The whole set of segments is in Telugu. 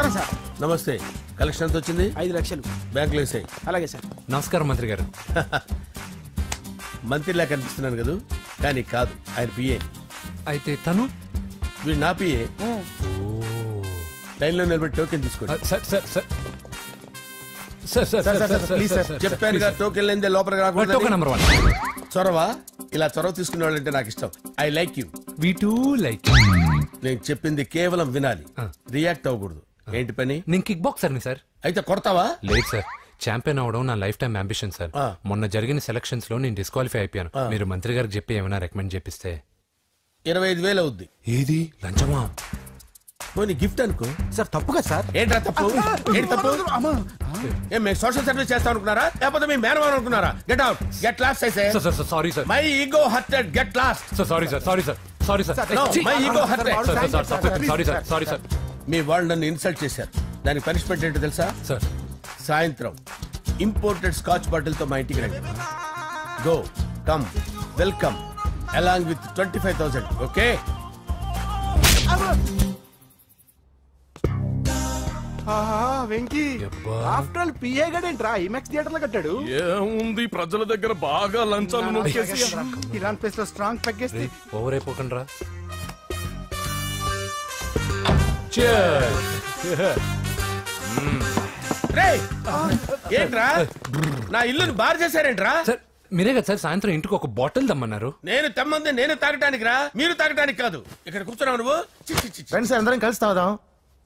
నమస్కారం సార్. నమస్తే. కలెక్షన్ ఎంత వచ్చింది? 5 లక్షలు. బ్యాంకులో వేసాయి. అలాగే సార్. నమస్కారం మంత్రి గారు. మంత్రిలా కనిపిస్తున్నాను కదా, కానీ కాదు, ఆయన పిఏ. అయితే తను వీడు నా పిఏ. లైన్లో నిలబడి టోకెన్ తీసుకోండి. చెప్పాను టోకెన్ లేదే లోపలికి రాకూడదు. చొరవ, ఇలా చొరవ తీసుకునే వాళ్ళంటే నాకు ఇష్టం. I like you. We two like. నేను చెప్పింది కేవలం వినాలి, రియాక్ట్ అవ్వకూడదు. ఏంటి పని? నేను కిక్ బాక్సర్ని సార్. అయితే కొడతావా? లేదు సార్, ఛాంపియన్ అవడం నా లైఫ్ టైం అంబిషన్ సార్. మొన్న జరిగిన సెలక్షన్స్ లో నేను డిస్క్వాలిఫై అయిపోయాను. మీరు మంత్రి గారికి చెప్పి ఏమైనా రికమెండ్ చేపిస్తే. 25,000 అవుద్ది. ఏది లంచమా? పోనీ గిఫ్ట్ అనుకో. సార్ తప్పుగా సార్. ఏంట్రా తప్పు? ఏంటి తప్పు? ఏం మేము సోషల్ సర్వీస్ చేస్తాం అనుకున్నారా, లేకపోతే మీ మేనమాన్ అనుకున్నారా? Get out, get lost. Sorry sir, my ego hurted, get lost. Sorry sir, sorry sir, sorry sir. My ego hurted. Sorry sir, sorry sir. మీ వాళ్ళు నన్ను ఇన్సల్ట్ చేశారు. దానికి పనిష్మెంట్ ఏంటో తెలుసా? సార్, సాయంత్రం ఇంపోర్టెడ్ స్కాచ్ బాటిల్ తో మా ఇంటికి రండి. Go, come, welcome along with 25,000. Okay? Venky after all PA గడేంట్రా ఇమెక్స్ థియేటర్ లో కట్టాడు. ఏముంది, ప్రజల దగ్గర బాగా లంచాలు నొక్కేసి ఇరాన్ ప్లేస్ లో స్ట్రాంగ్ తగ్గేస్తే ఓవర్ అయిపోకండి రా. ఏంట్రా నా ఇల్లుని బార్ చేశారేంట్రా? సార్ మీరే కదా సార్ సాయంత్రం ఇంటికి ఒక బాటిల్ దమ్మన్నారు. నేను తెమ్మంది నేను తాగటానికి రా, మీరు తాగటానికి కాదు. ఇక్కడ కూర్చున్నావు నువ్వు. ఫ్రెండ్స్ అందరం కలిసి తాగుదాం.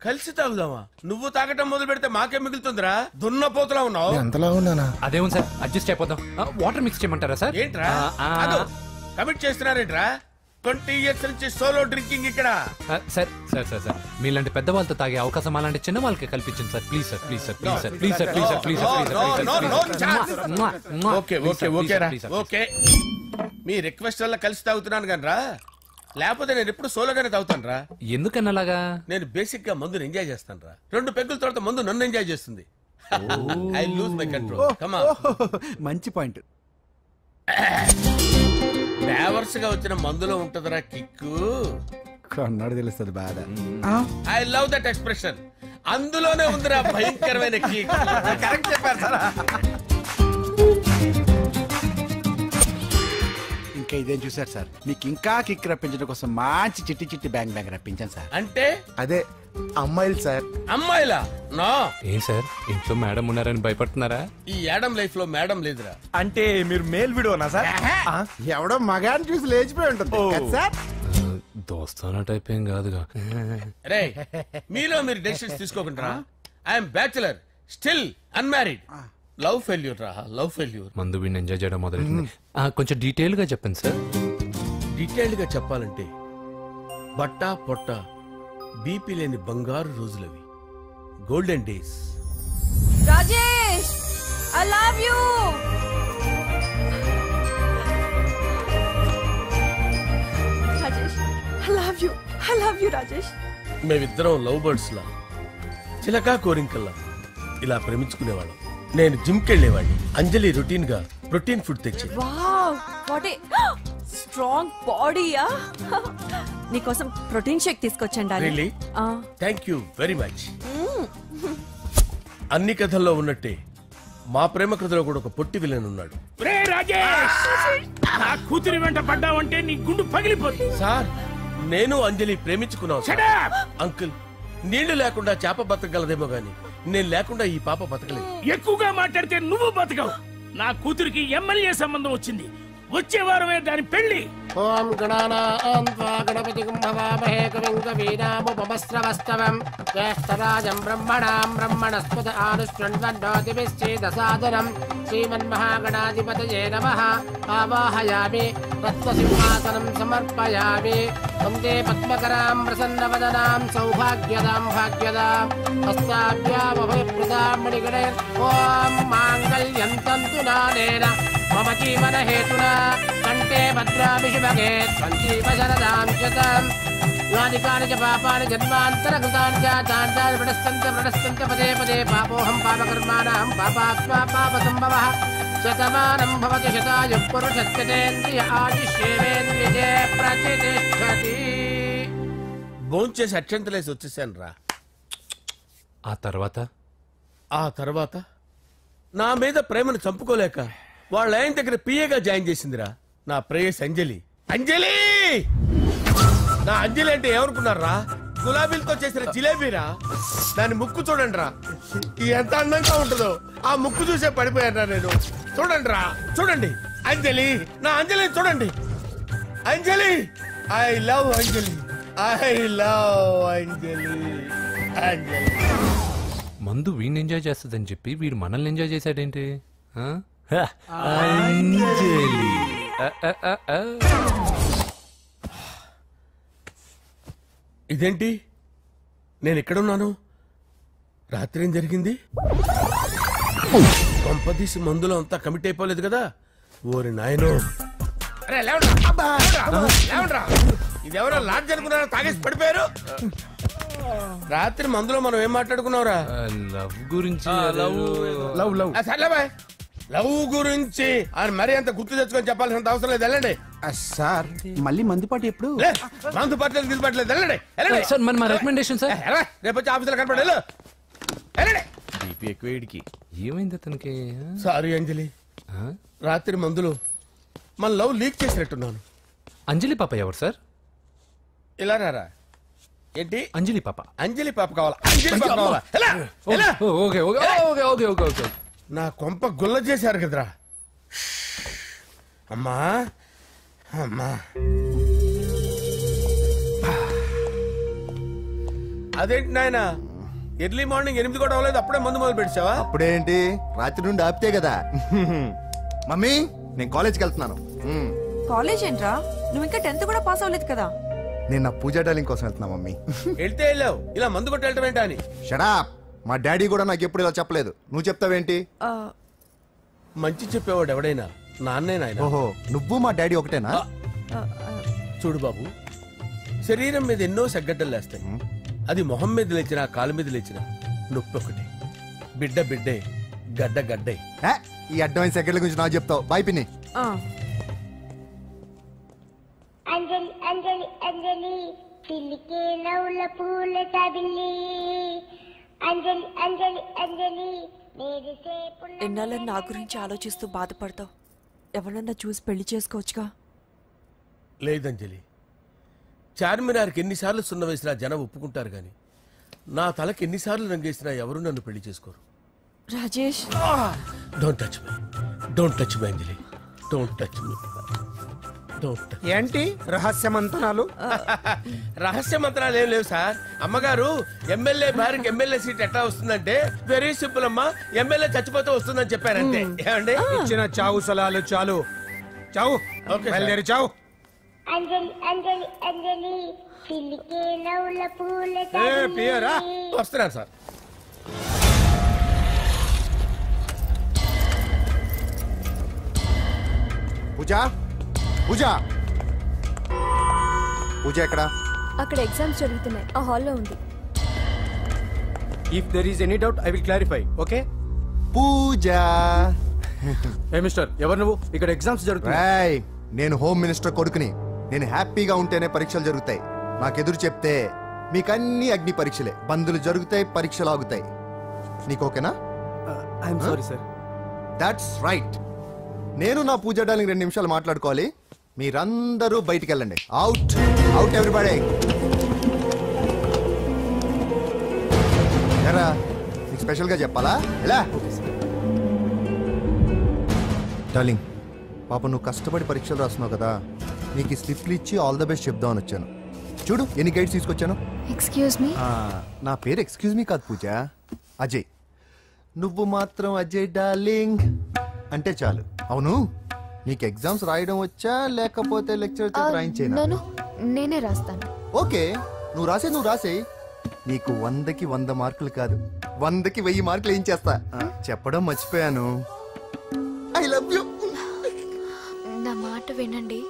కలిసి తాగుదామా? నువ్వు తాగటం మొదలు పెడితే మాకే మిగులుతుందిరా. దున్నపోతులా ఉన్నావు. ఎంతలా ఉన్నానా? అదేమో సార్, అడ్జస్ట్ అయిపోదాం. వాటర్ మిక్స్ చేయమంటారా సార్? ఏంట్రా కమిట్ చేస్తున్నారేంట్రా? 20 years నుంచి సోలో డ్రింకింగ్ ఇక్కడ. సార్ సార్ సార్ సార్ మీలాంటి పెద్ద వాళ్ళతో తాగే అవకాశం అలాంటి చిన్న వాళ్ళకి కల్పించండి sir. Please sir, please sir, please sir, please sir, please sir, please sir. Okay okay okay రా, ఓకే. మీ రిక్వెస్ట్ వల్ల కలిసి తాగుతున్నాను కానీ రా, లేకపోతే నేను ఎప్పుడు సోలోగానే తాగుతాను రా. ఎందుకన్నా అలాగా? నేను బేసిక్ గా మందుని ఎంజాయ్ చేస్తాను రా. 2 పెగ్గుల తర్వాత మందు నన్ను ఎంజాయ్ చేస్తుంది. I lose my control. Come on. మంచి పాయింట్. ఫ్లేవర్స్ గా వచ్చిన మందులో ఉంటదిరా కిక్కు. కన్నాడు తెలుస్తుంది బాధ. I love that expression. అందులోనే ఉందిరా భయంకరమైన కిక్. కరెక్ట్ చెప్పారు సార్. ఇంకా ఇదేం చూసారు సార్, మీకు ఇంకా కిక్ రప్పించడం కోసం మంచి చిట్టి చిట్టి బ్యాంగ్ బ్యాంగ్ రప్పించాను సార్. అంటే అదే అమ్మాయిలు సార్. అమ్మాయిలా? నో. ఏం సార్ ఇంట్లో మేడం ఉన్నారని భయపడుతున్నారా? ఈ యాడమ్ లైఫ్ లో మేడం లేదురా. అంటే మీరు మేల్ వీడియోనా సార్? ఎవడో మగాన్ని చూసి లేచిపోయి ఉంటుంది సార్. దోస్తానా టైప్ ఏం కాదుగా. రే మీలో మీరు డెసిషన్స్ తీసుకోకుండా. I'm bachelor, still unmarried. Love failure రా, లవ్ ఫెయిల్యూర్. మందు వీడిని ఎంజాయ్ చేయడం మొదలైంది. కొంచెం డీటెయిల్ గా చెప్పండి సార్. డీటెయిల్డ్ గా చెప్పాలంటే బట్టా పొట్ట బీపీ లేని బంగారు రోజులవి, golden days. Rajesh, I love you. Rajesh, I love you, I love you Rajesh. మేమిద్దరం లవ్ బర్డ్స్ లా, చిలకా కోరింకల్లా ఇలా ప్రేమించుకునేవాళ్ళం. నేను జిమ్ కెళ్ళేవాడిని. అంజలి రొటీన్ గా ప్రోటీన్ ఫుడ్ తెచ్చి. వావ్, వాట్ ఏ స్ట్రాంగ్ బాడీయా. నీకోసం ప్రోటీన్ షేక్ తీసుకొచ్చండి. Really? Thank you very much. అన్ని కథల్లో ఉన్నట్టే మా ప్రేమ కథలో కూడా ఒక పొట్టి విలన్ ఉన్నాడు. కూతురి వెంట పడ్డావంటే నీ గుండు పగిలిపోతుంది. సార్ నేను అంజలి ప్రేమించుకున్నాను. అంకుల్, నీళ్లు లేకుండా చేప బతకగలదేమో గాని నేను లేకుండా ఈ పాప బతకలేదు. ఎక్కువగా మాట్లాడితే నువ్వు బతకవు. నా కూతురికి ఎమ్మెల్యే సంబంధం వచ్చింది. వచ్చే వారమే దాని పెళ్లి. ఓం గణానాం త్వా గణపతిం భవామహే కవిం కవీనాముపమస్రవస్తవం జ్యేష్ఠరాజం బ్రహ్మణాం బ్రహ్మణస్పద ఆనుష్ఠ్వన్నోతిభిశ్చేదసాదనం శ్రీమన్మహాగణాధిపతయే నమః. ఆవాహయామి తత్వసింహాసనం సమర్పయామి. వందే పద్మకరాం ప్రసన్నవదనాం సౌభాగ్యదాం భాగ్యదాం హస్తాభ్యామభయప్రదాం మణిగణైర్. ఓం మాంగళ్యం తంతు నానేన మమ జీవన హేతునా కంటే భద్రామి శుభగే సంజీవ శరదాం శతం. యాని కాని చ పాపాని జన్మాంతరకృతాని చ తాని ప్రణశ్యంత పదే పదే పాపోహం పాపకర్మాణం పాపాత్మా పాపసంభవః. శతమానం భవతి శతాయుః పురుషస్యేంద్రియ ఆయుష్యేంద్రియే ప్రతిష్ఠతి. భోంచేసి అక్షంతలేసి వచ్చేసాను రా. ఆ తర్వాత ఆ తర్వాత నా మీద ప్రేమను చంపుకోలేక వాళ్ళ ఆయన దగ్గర పిఏగా జాయిన్ చేసిందిరా నా ప్రేయస్ అంజలి. అంజలి నా అంజలి అంటే ఏమనుకున్నారా? గులాబీలతో చేసిన జిలేబీరా. దాని ముక్కు చూడండి రా, ఎంత అందంగా ఉంటుందో. ఆ ముక్కు చూసే పడిపోయారా నేను. చూడండి రా, చూడండి అంజలి, నా అంజలి చూడండి. Anjali, I love Anjali, I love Anjali. Anjali మందు వీడిని ఎంజాయ్ చేస్తుందని చెప్పి వీడు మనల్ని ఎంజాయ్ చేశాడేంటి? ఆ? అంజలి. ఇదేంటి, నేను ఎక్కడున్నాను? రాత్రి ఏం జరిగింది? కొంపదీసి మందులో అంతా కమిట్ అయిపోలేదు కదా? ఓరి నాయనో, ఇదెవరో లాడ్జ్ అనుకున్నారా? తాగేసి పడిపోయారు. రాత్రి మందులో మనం ఏం మాట్లాడుకున్నావురా? లవ్ గురించి. లవ్ గురించి అని మరీ అంత గుర్తు తెచ్చుకొని చెప్పాల్సినంత అవసరం లేదు. వెళ్ళండి సార్, మళ్ళీ మందుపాటి ఎప్పుడు? మందు పట్టలేదు, గిల్లు పట్టలేదు. వెళ్ళండి వెళ్ళండి. సార్ మన రికమెండేషన్ సార్. రేపు వచ్చి ఆఫీసులో కనపడి వెళ్ళు. వెళ్ళండి. బీపీ ఎక్కువేడికి. ఏమైంది అతనికి? సారీ అంజలి, రాత్రి మందులో మన లవ్ లీక్ చేసినట్టున్నాను. అంజలి పాప ఎవరు సార్? ఇలా రారా. ఏంటి అంజలి పాప? అంజలి పాప కావాలా? అంజలి పాప కావాలా? ఎలా? ఎలా? Okay okay okay okay okay okay. నా కొంప గుల్ల చేశారు కదరా. అమ్మా అమ్మా, అదేంటి నాయన, ఎర్లీ మార్నింగ్ 8 కూడా అవ్వలేదు, అప్పుడే మందు మొదలు పెట్టావా? అప్పుడేంటి, రాత్రి నుండి ఆపితే కదా. మమ్మీ, నేను కాలేజ్కి వెళ్తున్నాను. కాలేజ్ ఏంట్రా? నువ్వు ఇంకా 10th కూడా పాస్ అవ్వలేదు కదా. నేను నా పూజా డార్లింగ్ కోసం వెళ్తున్నా మమ్మీ. వెళ్తే వెళ్ళావు, ఇలా మందు కొట్టి వెళ్ళటం ఏంటా అని. షడా, మా డాడీ కూడా నాకు ఎప్పుడు ఇలా చెప్పలేదు. నువ్వు చెప్తావేంటి? మంచి చెప్పేవాడు ఎవడైనా నాన్నే నాయన. ఓహో, నువ్వు మా డాడీ ఒకటేనా? చూడు బాబు, శరీరం మీద ఎన్నో సగ్గడ్డలు లేస్తాయి. అది మొహం మీద లేచినా కాలు మీద లేచినా నొప్పి ఒకటి. బిడ్డ బిడ్డే, గడ్డ గడ్డే. ఈ అడ్వాన్స్ సెకండ్ల గురించి నాకు చెప్తావు. బాయ్ పిన్ని. అంజలి అంజలి అంజలి పిల్లికే నవ్వుల పూల తబిల్లి. అంజలి అంజలి అంజలి ఎన్నాళ్ళని నా గురించి ఆలోచిస్తూ బాధపడతావు? ఎవరన్నా చూసి పెళ్లి చేసుకోవచ్చుగా. లేదంజలి, చార్మినార్కి ఎన్నిసార్లు సున్న వేసినా జనం ఒప్పుకుంటారు గాని నా తలకి ఎన్నిసార్లు రంగేసినా ఎవరు నన్ను పెళ్లి చేసుకోరు. Rajesh, don't touch me, don't touch me Anjali, don't touch me. ఏంటి రహస్య మంత్రాలు? రహస్య మంత్రాలు ఏం లేవు సార్. అమ్మగారు ఎమ్మెల్యే భార్యకి ఎమ్మెల్యే సీట్ ఎట్లా వస్తుందంటే వెరీ సింపుల్ అమ్మా, ఎమ్మెల్యే చచ్చిపోతే వస్తుందని చెప్పారంటే. ఏమండి, ఇచ్చిన చావు సలాలు చాలు. చావు, బయలుదేరి చావు. అంజలి అంజలి అంజలి పిల్లికే నవ్వుల పూల తబిల్లి. వస్తున్నాను సార్. పూజ, పూజ, పూజ ఎక్కడ? అక్కడ ఎగ్జామ్స్ జరుగుతున్నాయి, ఆ హాల్లో ఉంది. If there is any doubt I will clarify. Okay? Pooja. ఏ మిస్టర్, ఎవరు నువ్వు? ఇక్కడ ఎగ్జామ్స్ జరుగుతున్నాయి. నేను హోమ్ మినిస్టర్ కొడుకుని. నేను హ్యాపీగా ఉంటేనే పరీక్షలు జరుగుతాయి. నాకెదురు చెప్తే మీకన్నీ అగ్ని పరీక్షలే. బందులు జరుగుతాయి, పరీక్షలు ఆగుతాయి. నీకు ఓకేనా? I'm sorry sir. That's right. నేను నా పూజ డార్లింగ్ 2 నిమిషాలు మాట్లాడుకోవాలి. మీరందరూ బయటికి వెళ్ళండి. Out out everybody. ఎరా, నీకు స్పెషల్గా చెప్పాలా? ఎలా డార్లింగ్, పాప నువ్వు కష్టపడి పరీక్షలు రాస్తున్నావు కదా, నీకు ఈ స్లిప్లు ఇచ్చి ఆల్ ద బెస్ట్ చెప్దామని వచ్చాను. చూడు ఎన్ని గైడ్స్ తీసుకొచ్చాను. Excuse me. నా పేరు ఎక్స్క్యూజ్ మీ కాదు పూజ, అజయ్. నువ్వు మాత్రం అజయ్ డార్లింగ్ అంటే చాలు. అవును, నీకు ఎగ్జామ్స్ రాయడం వచ్చా లేకపోతే లెక్చర్ రాయించేనా? నేనే రాస్తాను. ఓకే, నువ్వు రాసే. నీకు 100కి 100 మార్కులు కాదు, 100కి 1000 మార్కులు ఏం చేస్తా. చెప్పడం మర్చిపోయాను, ఐ లవ్ యూ. నా మాట వినండి,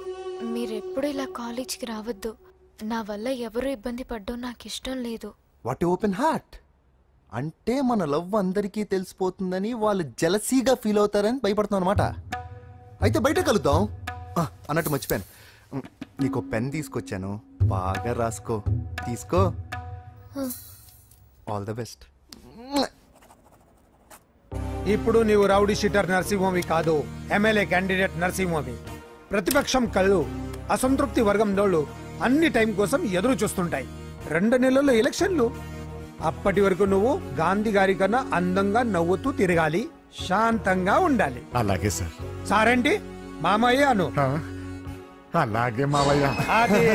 మీరెప్పుడు ఇలా కాలేజ్కి రావద్దు. నా వల్ల ఎవరు ఇబ్బంది పడ్డం నాకు ఇష్టం లేదు. వాట్ ఓపెన్ హార్ట్ అంటే మన లవ్ అందరికీ తెలిసిపోతుందని వాళ్ళు జలసీగా ఫీల్ అవుతారని భయపడుతున్నాను అనమాట. అయితే బయట కలుద్దాం. అన్నట్టు మర్చిపోయాను, నీకు పెన్ తీసుకొచ్చాను, బాగా రాసుకో. తీసుకో. All the best. ఇప్పుడు నీవు రౌడీ షీటర్ నరసింహవి కాదు, ఎమ్మెల్యే క్యాండిడేట్ నరసింహవి. ప్రతిపక్షం కళ్ళు అసంతృప్తి వర్గం నోళ్ళు అన్ని టైం కోసం ఎదురు చూస్తుంటాయి. 2 నెలల్లో ఎలక్షన్లు. అప్పటి వరకు నువ్వు గాంధీ గారి కన్నా అందంగా నవ్వుతూ తిరగాలి, శాంతంగా ఉండాలి. అలాగే సార్. సారేంటి మామయ్య అను. అలాగే మావయ్య. అదే.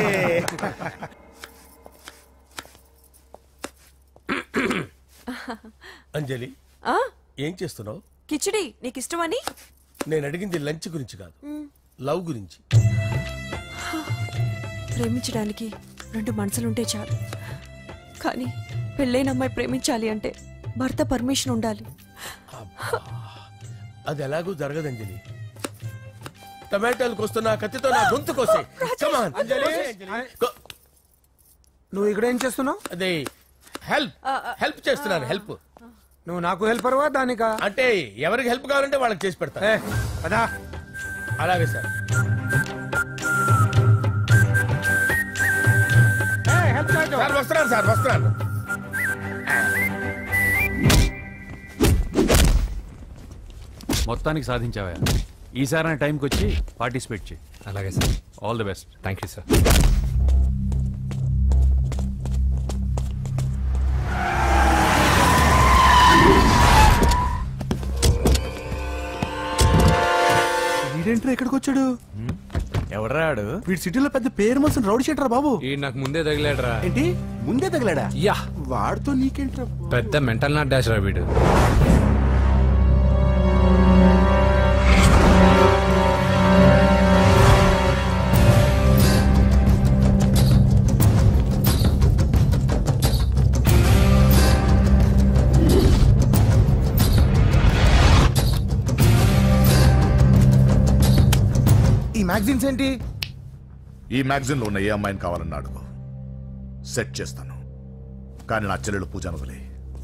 అంజలి ఏం చేస్తున్నావు? కిచిడి నీకు ఇష్టమని. నేను అడిగింది లంచ్ గురించి కాదు, లవ్ గురించి. ప్రేమించడానికి 2 మనసులుంటే చాలు, కానీ పెళ్ళైన అమ్మాయి ప్రేమించాలి అంటే భర్త పర్మిషన్ ఉండాలి. అది ఎలాగూ జరగదు అంజలి. టమాటాలకు వస్తున్న కత్తితో నా గొంతు కోసే. అంజలి నువ్వు ఇక్కడ ఏం చేస్తున్నావు? అదే హెల్ప్ చేస్తున్నాను. హెల్ప్. నువ్వు నాకు హెల్పర్వా దానికా? అంటే ఎవరికి హెల్ప్ కావాలంటే వాళ్ళకి చేసి పెడతా. అదా అలాగే సార్. వస్తున్నాను సార్, వస్తున్నాను. మొత్తానికి సాధించావా? ఈసారి టైంకి వచ్చి పార్టిసిపేట్ చేయి. అలాగే sir. All the best. Thank you sir. వీడేంట్రా ఇక్కడికి వచ్చాడు? ఎవడ్రాడు? వీడి సిటీలో పెద్ద పేరు మోసిన రౌడీ షీటర్ బాబు. ఈ నాకు ముందే తగిలాడరా. ఏంటి ముందే తగిలాడా? యా, వాడితో నీకేంట్రా? పెద్ద మెంటల్ నాట్ డాష్ రా వీడు. మ్యాగజైన్స్ ఏంటి? ఈ మ్యాగజైన్ లో ఉన్న ఏ అమ్మాయిని కావాలని అడుగు, సెట్ చేస్తాను. కానీ నా చెల్లెలు పూజను వదిలే.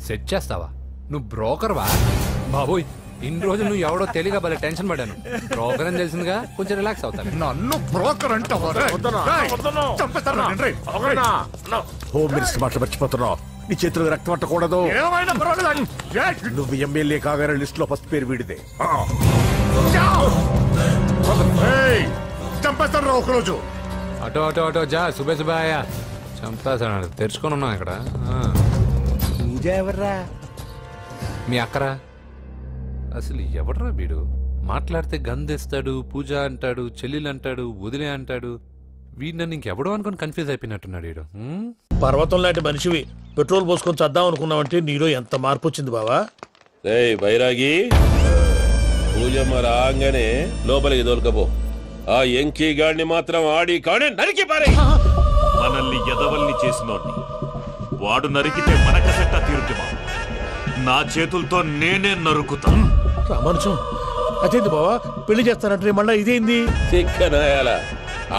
సెట్ చేస్తావా? నువ్వు బ్రోకర్ వా? బాబోయ్, ఇన్ని రోజులు నువ్వు ఎవడో తెలియక భలే టెన్షన్ పడ్డాను. బ్రోకర్ అని తెలిసిందిగా కొంచెం రిలాక్స్ అవుతాను. నన్ను బ్రోకర్ అంటావా? హోమ్ మినిస్టర్ మాటలు మర్చిపోతున్నావు. నీ చేతులకు రక్తం పట్టకూడదు. నువ్వు ఎమ్మెల్యే కాగానే లిస్ట్ లో ఫస్ట్ పేరు వీడిదే. చంపేస్తాను రా ఒకరోజు. అటో అటో అటో జా. సుబే సుబే ఆయా. చంపేస్తాడు. తెరుచుకొని ఉన్నాం ఇక్కడ. పూజ ఎవర్రా? మీ అక్కరా? అసలు ఎవడరా వీడు? మాట్లాడితే గంధేస్తాడు, పూజ అంటాడు, చెల్లెలు అంటాడు, వదిలే అంటాడు. వీడు నన్ను ఇంకెవడో అనుకుని కన్ఫ్యూజ్ అయిపోయినట్టున్నాడు వీడు. పర్వతం లాంటి మనిషివి పెట్రోల్ పోసుకొని చద్దాం అనుకున్నావంటే నీలో ఎంత మార్పు వచ్చింది బావా. బైరాగి, పూజమ్మ రాగానే లోపలికి దొరకపో. ఆ ఎంకీ గాడిని మాత్రం ఆడి కాడే నరికి పారే. మనల్ని ఎదవల్ని చేసినోడ్ని వాడు నరికితే మనకసెట్టా తీరుతుమా? నా చేతులతో నేనే నరుకుతా. రామానుజం, అదేంది బావా పెళ్లి చేస్తానంటే మళ్ళా ఇదేంది? చిక్కనాయాల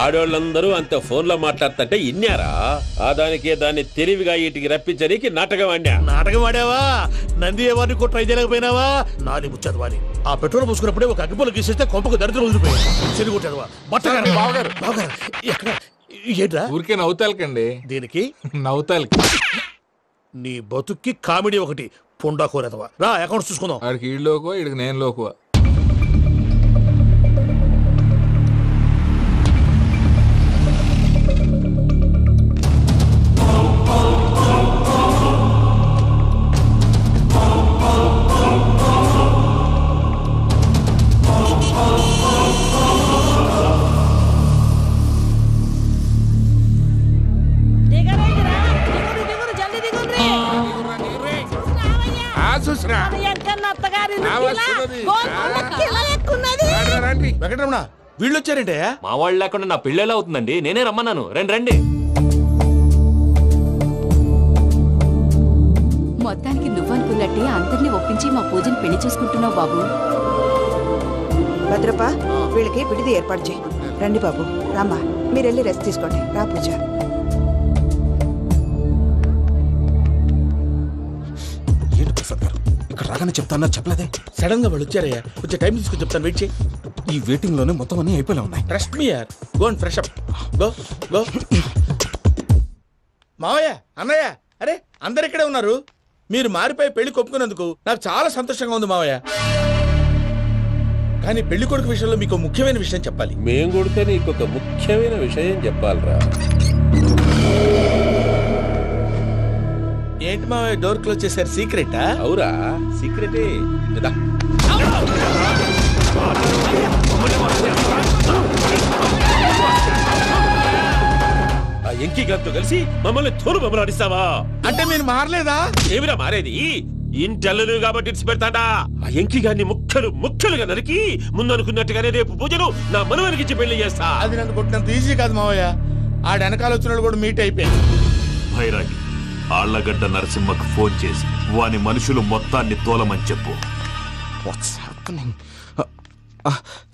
ఆడోళ్ళందరూ అంత ఫోన్ లో మాట్లాడుతుంటే ఇన్నారా? ఆ దానికే దాన్ని తెలివిగా వీటికి రప్పించడానికి నాటకం ఆడా. నాటకం ఆడావా? నంది ఎవరిని కూడా ట్రై చేయలేకపోయినావా? నాని ముచ్చదవాని ఆ పెట్రోల్ పోసుకున్నప్పుడే ఒక అగ్గిపుల్ల గీసేస్తే కొంపకు దరిద్రం వదిలిపోయాయి. చెరుగుంటాడువా బట్టగారు బావగారు బావగారు ఎక్కడ ఏంట్రా? ఊరికే నవ్వుతాలకండి. దీనికి నవ్వుతాలకి నీ బతుక్కి కామెడీ ఒకటి పుండా కోరేదవా. రా అకౌంట్స్ చూసుకుందాం. ఆడికి ఈడు లోకువా, ఈడికి నేను లోకువా. వెంకటరమణ వీళ్ళు వచ్చారంటే మా వాళ్ళు లేకుండా నా పెళ్ళేలా అవుతుందండి. నేనే రమ్మన్నాను. రండి రండి. మొత్తానికి నువ్వనుకున్నట్టే అందరినీ ఒప్పించి మా పూజని పెళ్లి చేసుకుంటున్నావు బాబు. భద్రప్ప, వీళ్ళకి విడిది ఏర్పాటు చేయి. రండి బాబు, రామ్మా మీరెళ్ళి రెస్ట్ తీసుకోండి. రా పూజ. ఏంటి ప్రసాద్ గారు ఇక్కడ రాగానే చెప్తాను చెప్పలేదే? సడన్ గా వాళ్ళు వచ్చారయ్యా, కొంచెం టైం తీసుకుని చెప్తాను. వెయిట్ చేయి. ఈ వెయిటింగ్ లోనే మొత్తం అన్ని అయిపోయి ఉన్నాయి. ట్రస్ట్ మీ యార్. Go and fresh up. Go go. మావయ్య, అన్నయ్య, అరే అందరు ఇక్కడే ఉన్నారు. మీరు మారిపోయి పెళ్లి కొప్పుకున్నందుకు నాకు చాలా సంతోషంగా ఉంది మావయ్య. కానీ పెళ్లి కొడుకు విషయంలో మీకు ముఖ్యమైన విషయం చెప్పాలి. మేం కొడితే నీకు ఒక ముఖ్యమైన విషయం చెప్పాలరా. ఏంటి మావయ్య డోర్ క్లోజ్ చేశారు? సీక్రెటా? అవురా, సీక్రెటే. ఆ ఎంకి గారితో కలిసి మమ్మల్ని తోలు బొమ్మలాడిస్తావా? అంటే మీరు మారలేదా? ఏమిరా మారేది? ఇంటల్లు కాబట్టి ఇడిచి పెడతాడా? ఆ ఎంకి గారిని ముక్కలుగా నరికి ముందనుకున్నట్టుగానే రేపు పూజలు నా మనవరికిచ్చి పెళ్లి చేస్తా. అది నన్ను కొట్టినంత ఈజీ కాదు మావయ్య. ఆడ వెనకాల వచ్చిన కూడా మీట్ అయిపోయింది. భైరాగి ఆళ్లగడ్డ నరసింహకు ఫోన్ చేసి వాని మనుషులు మొత్తాన్ని తోలమని చెప్పు.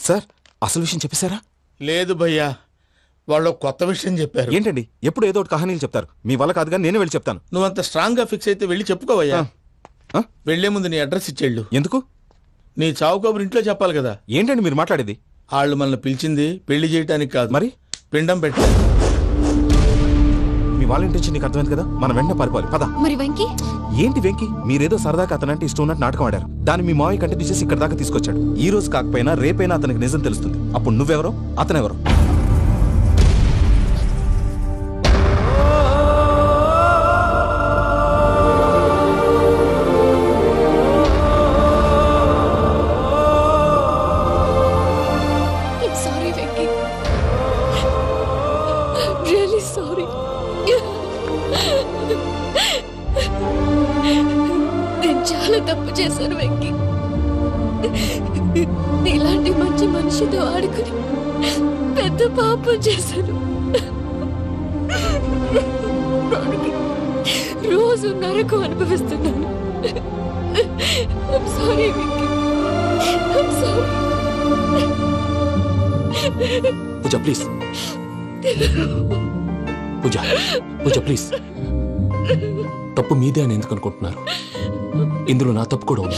సార్ అసలు విషయం చెప్పేశారా? లేదు భయ్యా, వాళ్ళు కొత్త విషయం చెప్పారు. ఏంటండి ఎప్పుడు ఏదో ఒకటి కహానీలు చెప్తారు. మీ వల్ల కాదుగా నేనే వెళ్ళి చెప్తాను. నువ్వంత స్ట్రాంగ్ గా ఫిక్స్ అయితే వెళ్ళి చెప్పుకోవయ్యా. వెళ్లే ముందు నీ అడ్రస్ ఇచ్చేళ్ళు. ఎందుకు? నీ చావు కబురు ఇంట్లో చెప్పాలి కదా. ఏంటండి మీరు మాట్లాడేది? వాళ్ళు మనల్ని పిలిచింది పెళ్లి చేయడానికి కాదు, మరి పిండం పెట్టారు. మీ వాళ్ళ ఇంటెన్షన్ నీకు అర్థమైంది కదా. మనం వెంటనే పారిపోవాలి. పద. మరి వెంకీ? ఏంటి వెంకీ? మీరేదో సరదాగా అతనంటే ఇష్టం ఉన్నట్టు నాటకం ఆడారు. దాన్ని మీ మావయ్య కంటిన్యూ చేసి ఇక్కడ దాకా తీసుకొచ్చాడు. ఈ రోజు కాకపోయినా రేపైనా అతనికి నిజం తెలుస్తుంది. అప్పుడు నువ్వెవరో అతనెవరో. తప్పు చేశాను వెంకీ. నీలాంటి మంచి మనిషితో ఆడుకుని పెద్ద పాపం చేశాను. రోజు నరకం అనుభవిస్తున్నాను. I'm sorry, Venky. I'm sorry. Pooja please. Pooja please. తప్పు మీదే అని ఎందుకు అనుకుంటున్నారు? ఇందులో నా తప్పు కూడా ఉంది.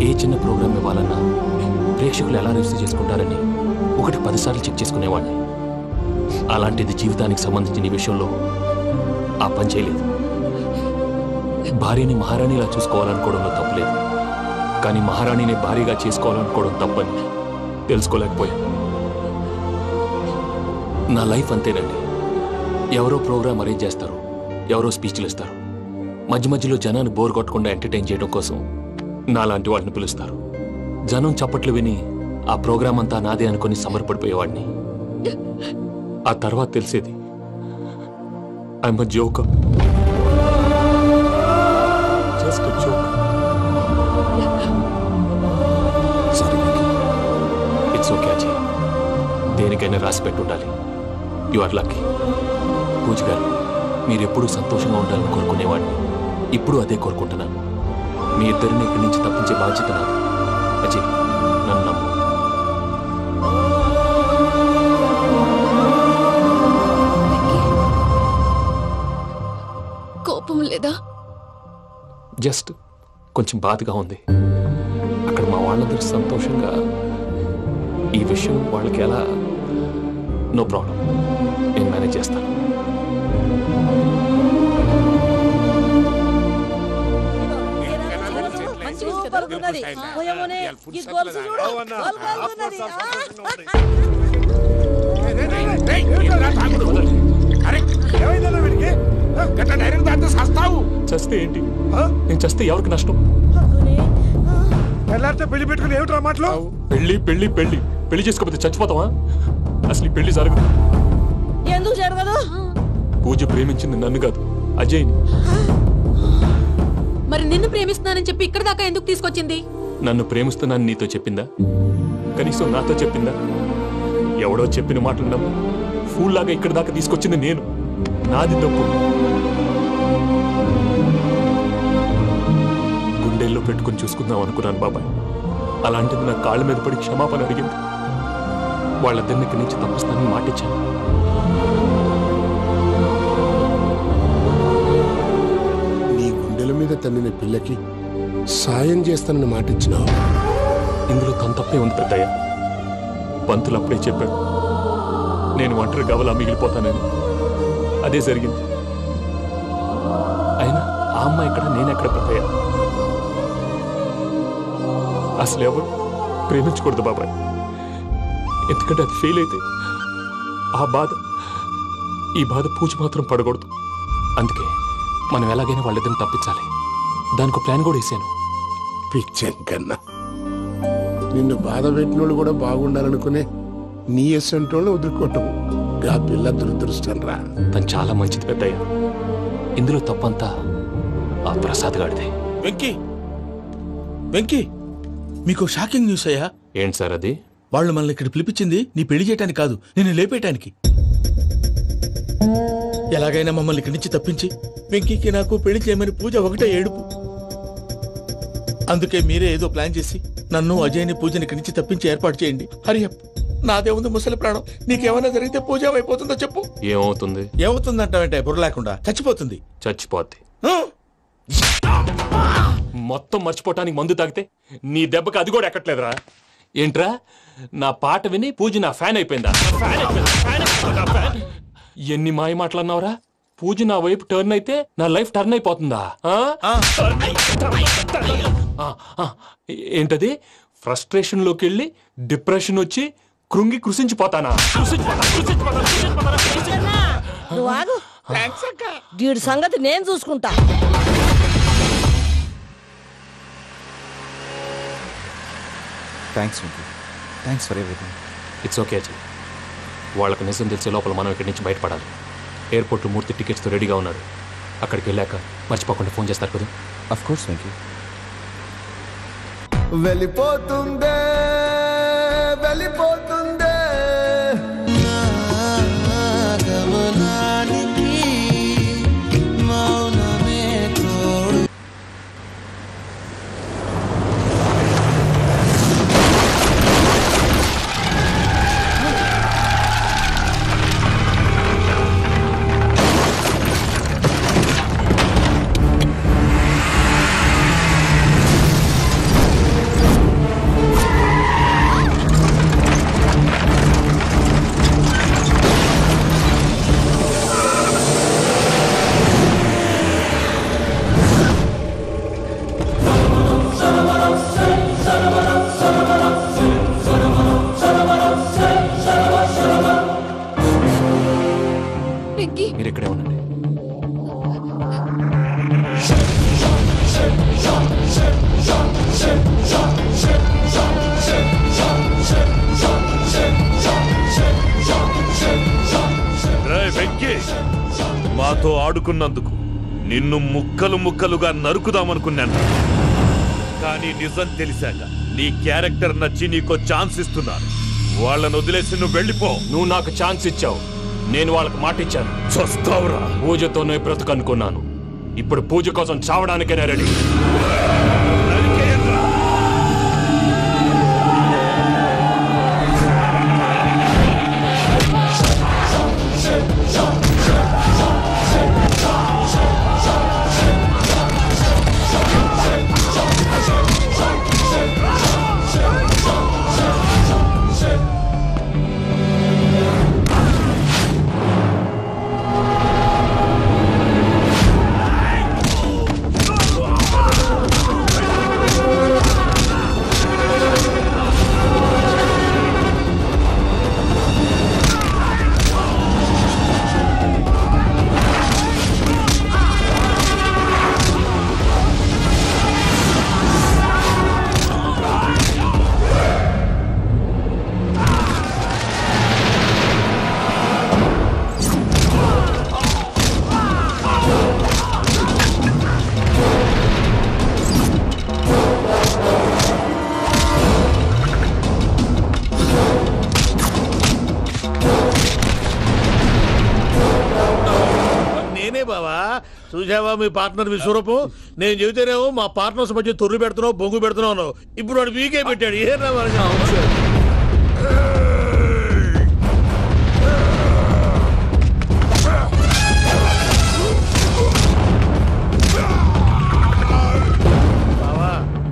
ఏ చిన్న ప్రోగ్రామ్ ఇవ్వాలన్నా ప్రేక్షకులు ఎలా రిసీవ్ చేసుకుంటారని 1-10 సార్లు చెక్ చేసుకునేవాడిని. అలాంటిది జీవితానికి సంబంధించిన ఈ విషయంలో ఆ పని చేయలేదు. భార్యని మహారాణిలా చూసుకోవాలనుకోవడంలో తప్పులేదు, కానీ మహారాణిని భార్యగా చేసుకోవాలనుకోవడం తప్పని తెలుసుకోలేకపోయాను. నా లైఫ్ అంతేనండి. ఎవరో ప్రోగ్రామ్ అరేంజ్ చేస్తారు, ఎవరో స్పీచ్లు ఇస్తారు. మధ్యలో జనాన్ని బోర్ కొట్టకుండా ఎంటర్టైన్ చేయడం కోసం నాలాంటి వాడిని పిలుస్తారు. జనం చప్పట్లు విని ఆ ప్రోగ్రామ్ అంతా నాదే అనుకుని సమర్పడిపోయేవాడిని. ఆ తర్వాత తెలిసేది I'm a joker. Just a joker. Sorry, it's okay Ajay. దేనికైనా రాసి పెట్టి ఉండాలి. You are lucky. పూజ గారు, మీరెప్పుడూ సంతోషంగా ఉండాలని కోరుకునేవాడిని. ఇప్పుడు అదే కోరుకుంటున్నాను. మీ ఇద్దరిని ఇక్కడి నుంచి తప్పించే బాధ్యత నాది. అజయ్, నన్ను నమ్ము. కోపం లేదా? జస్ట్ కొంచెం బాధగా ఉంది. అక్కడ మా వాళ్ళందరూ సంతోషంగా ఈ విషయం వాళ్ళకి ఎలా. నో ప్రాబ్లం, నేను మేనేజ్ చేస్తాను. చస్తే ఏంటి? నేను చస్తే ఎవరికి నష్టం? పెళ్లి పెట్టుకుని ఏమిట్రా మాటలు? పెళ్లి పెళ్లి పెళ్లి పెళ్లి చేసుకోకపోతే చచ్చిపోతావా? అసలు ఈ పెళ్లి జరగదు. ఎందుకు జరగదు? పూజ ప్రేమించింది నన్ను కాదు, అజయ్ని. మరి నిన్ను ప్రేమిస్తున్నానని చెప్పి ఇక్కడ దాకా ఎందుకు తీసుకొచ్చింది? నన్ను ప్రేమిస్తున్నాను నీతో చెప్పిందా? కనీసం నాతో చెప్పిందా? ఎవడో చెప్పిన మాటలు నమ్మి ఫూల్ లాగా ఇక్కడ దాకా తీసుకొచ్చింది నేను. నాది తప్పు. గుండెల్లో పెట్టుకుని చూసుకుందాం అనుకున్నాను బాబాయ్. అలాంటిది నా కాళ్ళ మీద పడి క్షమాపణ అడిగింది. వాళ్ళిద్దరిని ఇక్కడి నుంచి తప్పిస్తానని మాటిచ్చాను. నీ గుండెల మీద తన్నిన పిల్లకి సాయం చేస్తానని మాటిచ్చినావు. ఇందులో తన తప్పే ఉంది పెద్దయ్య. పంతులు అప్పుడే చెప్పాడు నేను ఒంటరి గవలా మిగిలిపోతానని. అదే జరిగింది. అమ్మ ఎక్కడ నేనెక్కడ పెద్దయ్యా. అసలు ఎవరు ప్రేమించకూడదు బాబాయ్, ఎందుకంటే అది ఫెయిల్ అయితే ఈ బాధ పూజ మాత్రం పడకూడదు. అందుకే మనం ఎలాగైనా వాళ్ళిద్దరిని తప్పించాలి. దానికి ప్లాన్ కూడా వేసాను. పిచ్చంకన్నా నిన్ను బాధ పెట్టినోళ్ళు కూడా బాగుండాలనుకునే నీ ఎస్సంటోళ్ళు వదులుకోవటం ఆ పిల్ల దురదృష్టం రా. తను చాలా మంచిది పెద్దయ్య. ఇందులో తప్పంతా ఆ ప్రసాద్ గాడిదే. వెంకీ మీకు షాకింగ్ న్యూస్ అయ్యా. ఏంటి సార్ అది? వాళ్ళు మనల్ని ఇక్కడ పిలిపించింది నీ పెళ్లి చేయటానికి కాదు, నిన్ను లేపేయటానికి. ఎలాగైనా మమ్మల్ని ఇక్కడి నుంచి తప్పించి వెంకీకి నాకు పెళ్లి చేయమని పూజ ఒకటే ఏడుపు. అందుకే మీరే ఏదో ప్లాన్ చేసి నన్ను అజయ్ని పూజని ఇక్కడి నుంచి తప్పించి ఏర్పాటు చేయండి. హరియప్, నాదే ఉంది ముసలి ప్రాణం. నీకేమైనా జరిగితే పూజ అయిపోతుందో చెప్పు. ఏమవుతుంది? ఏమవుతుందంటావంటే బుర్ర లేకుండా చచ్చిపోతుంది. చచ్చిపోద్ది. మొత్తం మర్చిపోవటానికి మందు తాగితే నీ దెబ్బకి అది కూడా ఎక్కట్లేదురా. ఏంట్రా, నా పాట విని పూజ నా ఫ్యాన్ అయిపోయిందా? ఎన్ని మాయ మాటలన్నావురా? పూజ నా వైపు టర్న్ అయితే నా లైఫ్ టర్న్ అయిపోతుందా? ఏంటది? ఫ్రస్ట్రేషన్ లోకి వెళ్ళి డిప్రెషన్ వచ్చి కృంగి కృషించిపోతానా? వీడి సంగతి నేను చూసుకుంటా. Thanks for everything. It's okay Ajay. వాళ్ళకి నిజం తెలిసే లోపల మనం ఇక్కడి నుంచి బయటపడాలి. ఎయిర్పోర్ట్లో మూర్తి టికెట్స్తో రెడీగా ఉన్నాడు. అక్కడికి వెళ్ళాక మర్చిపోకుండా ఫోన్ చేస్తారు కదా. Of course Venky. వెళ్ళిపోతుందే వెళ్ళిపోతుందే గమనానికి మౌనమే తోడు. మీరు ఇక్కడే ఉండండి. వెంకీ, మాతో ఆడుకున్నందుకు నిన్ను ముక్కలు ముక్కలుగా నరుకుదామనుకున్నాను. కానీ నిజం తెలిసాక నీ క్యారెక్టర్ నచ్చి నీకో ఛాన్స్ ఇస్తున్నాను. వాళ్ళను వదిలేసి నువ్వు వెళ్ళిపో. నువ్వు నాకు ఛాన్స్ ఇచ్చావు, నేను వాళ్ళకి మాట ఇచ్చాను. చస్తావురా. పూజతోనే బ్రతుకనుకున్నాను. ఇప్పుడు పూజ కోసం చావడానికైనా రెడీ. చూసావా మీ పార్ట్నర్ విశ్వరూపం? నేను చెబితేనేమో మా పార్ట్నర్స్ మధ్య తొర్రు పెడుతున్నావు, బొంగు పెడుతున్నావు. ఇప్పుడు వాడు వీకే పెట్టాడు. ఏ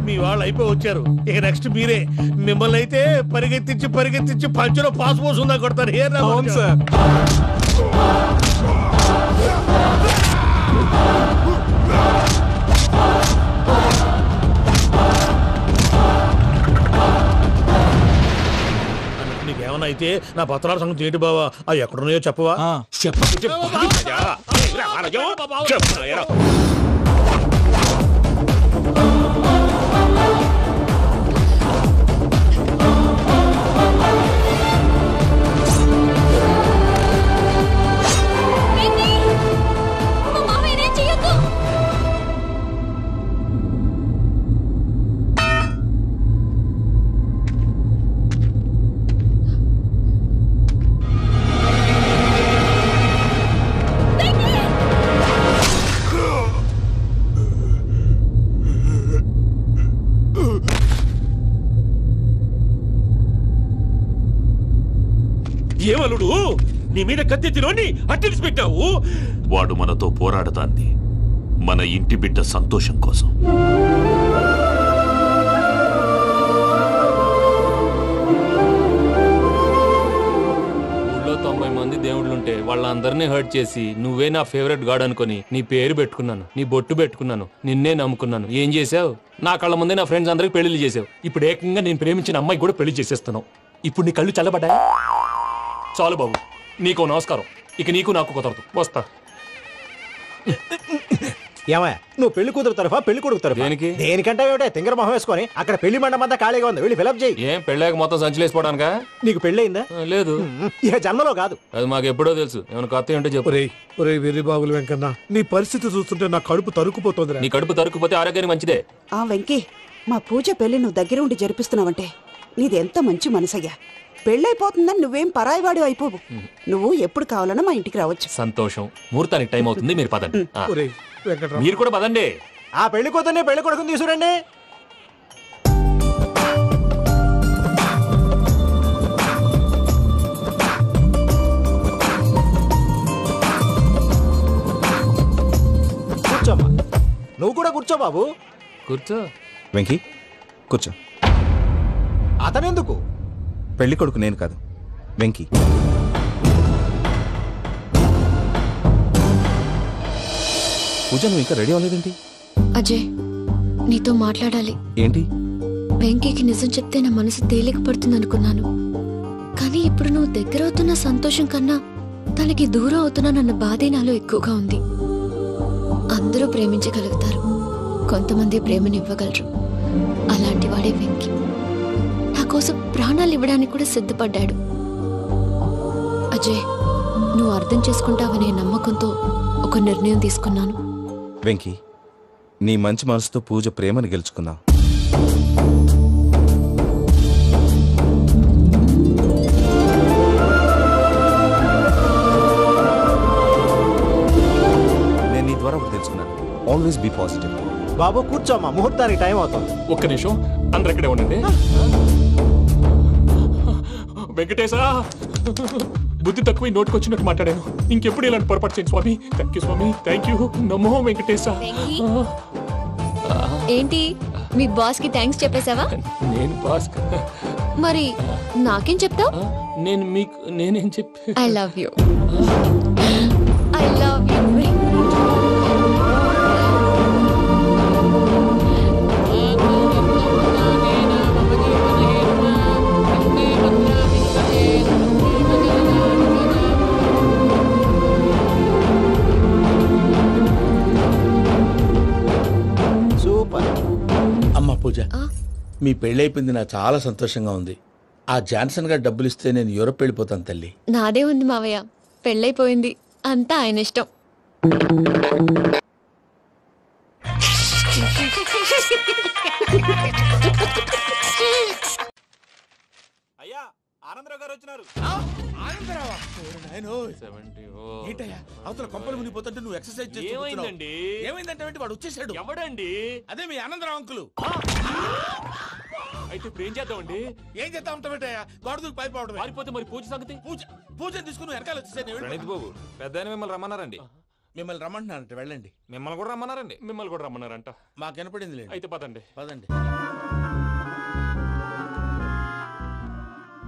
మీ వాళ్ళు అయిపోయి వచ్చారు. ఇక నెక్స్ట్ మీరే. మిమ్మల్ని అయితే పరిగెత్తించి పరిగెత్తించి పంచలో పాస్ పోసుందా కొడతారు. ఏ సార్ అయితే నా పత్రాల సంగతి ఏంటి బావా అవి ఎక్కడున్నాయో చెప్పవా? ఏమలుడు నీ మీద కత్తెత్తిలోని అట్టెలిసి పెట్టావు. వాడు మనతో పోరాడతాంది మన ఇంటి బిడ్డ సంతోషం కోసం. ఊళ్ళో 90 మంది దేవుళ్ళుంటే వాళ్ళందరినీ హర్ట్ చేసి నువ్వే నా ఫేవరెట్ గాడ్ అనుకుని నీ పేరు పెట్టుకున్నాను, నీ బొట్టు పెట్టుకున్నాను, నిన్నే నమ్ముకున్నాను. ఏం చేసావు? నా కళ్ళ ముందే నా ఫ్రెండ్స్ అందరికి పెళ్లి చేసావు. ఇప్పుడు ఏకంగా నేను ప్రేమించిన అమ్మాయి కూడా పెళ్లి చేసేస్తున్నావు. ఇప్పుడు నీ కళ్ళు చల్లబడ్డాయి. చాలు బాబు, నీకో నమస్కారం. ఇక నీకు నాకు కుదరదు. వస్తా. ఏమయ్య, నువ్వు పెళ్లి కూతురు తరఫా పెళ్లి కొడుకు తరఫా? దేనికి? దేనికంటే ఏమిటే తింగర మొహం వేసుకొని అక్కడ పెళ్లి మండపం అంతా ఖాళీగా ఉంది, వెళ్ళి ఫిలప్ చేయి. ఏం పెళ్ళాక మొత్తం సంచలేసిపోవడానికా? నీకు పెళ్ళయిందా? లేదు. ఇక జన్మలో కాదు. అది మాకు ఎప్పుడో తెలుసు. ఏమైనా కొత్త ఏంటో చెప్పు. ఒరే వెర్రి బాబులు వెంకన్న, నీ పరిస్థితి చూస్తుంటే నా కడుపు తరుక్కుపోతుంది. నీ కడుపు తరుక్కుపోతే ఆరోగ్యానికి మంచిదే. ఆ వెంకీ, మా పూజ పెళ్లి నువ్వు దగ్గర ఉండి జరిపిస్తున్నావంటే నీది ఎంత మంచి మనసయ్యా. పెళ్ళైపోతుందని నువ్వేం పరాయివాడు అయిపోవు. నువ్వు ఎప్పుడు కావాలన్నా మా ఇంటికి రావచ్చు. సంతోషం. ముహూర్తానికి టైం అవుతుంది, మీరు పదండి. ఒరేయ్ వెంకట్రావు, మీరు కూడా పదండి. ఆ పెళ్లి కూతుర్ని పెళ్లి కొడుకుని తీసుకురండి. కూర్చోమ్మా. నువ్వు కూడా కూర్చో బాబు. కూర్చో. వెంకీ కూర్చో. అతనెందుకు? పెళ్లి కొడుకు నేను కాదు, వెంకీ. పూజ, నువ్వు ఇంకా రెడీ అవ్వలేదేంటి? అజయ్, నీతో మాట్లాడాలి. ఏంటి? వెంకీకి నిజం చెప్తే నా మనసు తేలిక పడుతుంది అనుకున్నాను. కానీ ఇప్పుడు నువ్వు దగ్గర అవుతున్న సంతోషం కన్నా తనకి దూరం అవుతున్నానన్న బాధే నాలో ఎక్కువగా ఉంది. అందరూ ప్రేమించగలుగుతారు, కొంతమంది ప్రేమనివ్వగలరు. అలాంటి వాడే వెంకీ. నా కోసం ప్రాణాలు ఇవ్వడానికి కూడా సిద్ధపడ్డాడు. అజయ్, నువ్వు అర్థం చేసుకుంటావనే నమ్మకంతో ఒక నిర్ణయం తీసుకున్నాను. వెంకీ, నీ మంచి మనసుతో పూజ ప్రేమను గెలుచుకున్నావు. నేను నీ ద్వారా ఒకటి తెలుసుకున్నాను. Always be positive. బాబు కూర్చోమ్మా, ముహూర్తానికి టైం అవుతుంది. ఒక్క నిమిషం, అందరు ఇక్కడే ఉండండి. వెంకటేశా, బుద్ధి తక్కువ నోటుకొచ్చినట్టు మాట్లాడాను. ఇంకెప్పుడు ఇలాంటి పొరపాటు చేయండి స్వామి. థ్యాంక్ యూ స్వామి, థ్యాంక్ యూ. నమో వెంకటేశా. ఏంటి, మీ బాస్ కి థ్యాంక్స్ చెప్పేశావా? నేను బాస్ మరి నాకేం చెప్తావు? నేనేం చెప్పి I love you. I love you. అమ్మ పూజ, మీ పెళ్ళైపోయింది నాకు చాలా సంతోషంగా ఉంది. ఆ జాన్సన్ గారు డబ్బులు ఇస్తే నేను యూరప్ వెళ్ళిపోతాను తల్లి. నాదే ఉంది మావయ్య, పెళ్ళైపోయింది, అంతా ఆయన ఇష్టం. అయ్యా, ఆనందరావు గారు వచ్చినారు. అవతల కొంపలు మునిగిపోతుంటే నువ్వు ఎక్సర్సైజ్ చేస్తూ ఏమైందండి? ఏమైందంటే వాడు వచ్చేసాడు. ఎవడండి? అదే మీ ఆనందరావు అంకులు. అయితే ఇప్పుడు ఏం చేద్దామండి? ఏం చేస్తా ఉంటావేటయ్యా, గొడవకు పైపోవడం. పారిపోతే మరి పూజ సంగతి? పూజ తీసుకుని వెనకాల వచ్చేసాను. ప్రణీత్ బాబు, పెద్ద మిమ్మల్ని రమ్మన్నారండి. మిమ్మల్ని రమ్మంటున్నారంట, వెళ్ళండి. మిమ్మల్ని కూడా రమ్మన్నారండి. మిమ్మల్ని కూడా రమ్మన్నారంట. మాకు వినపడింది లేదు. అయితే పదండి. పదండి.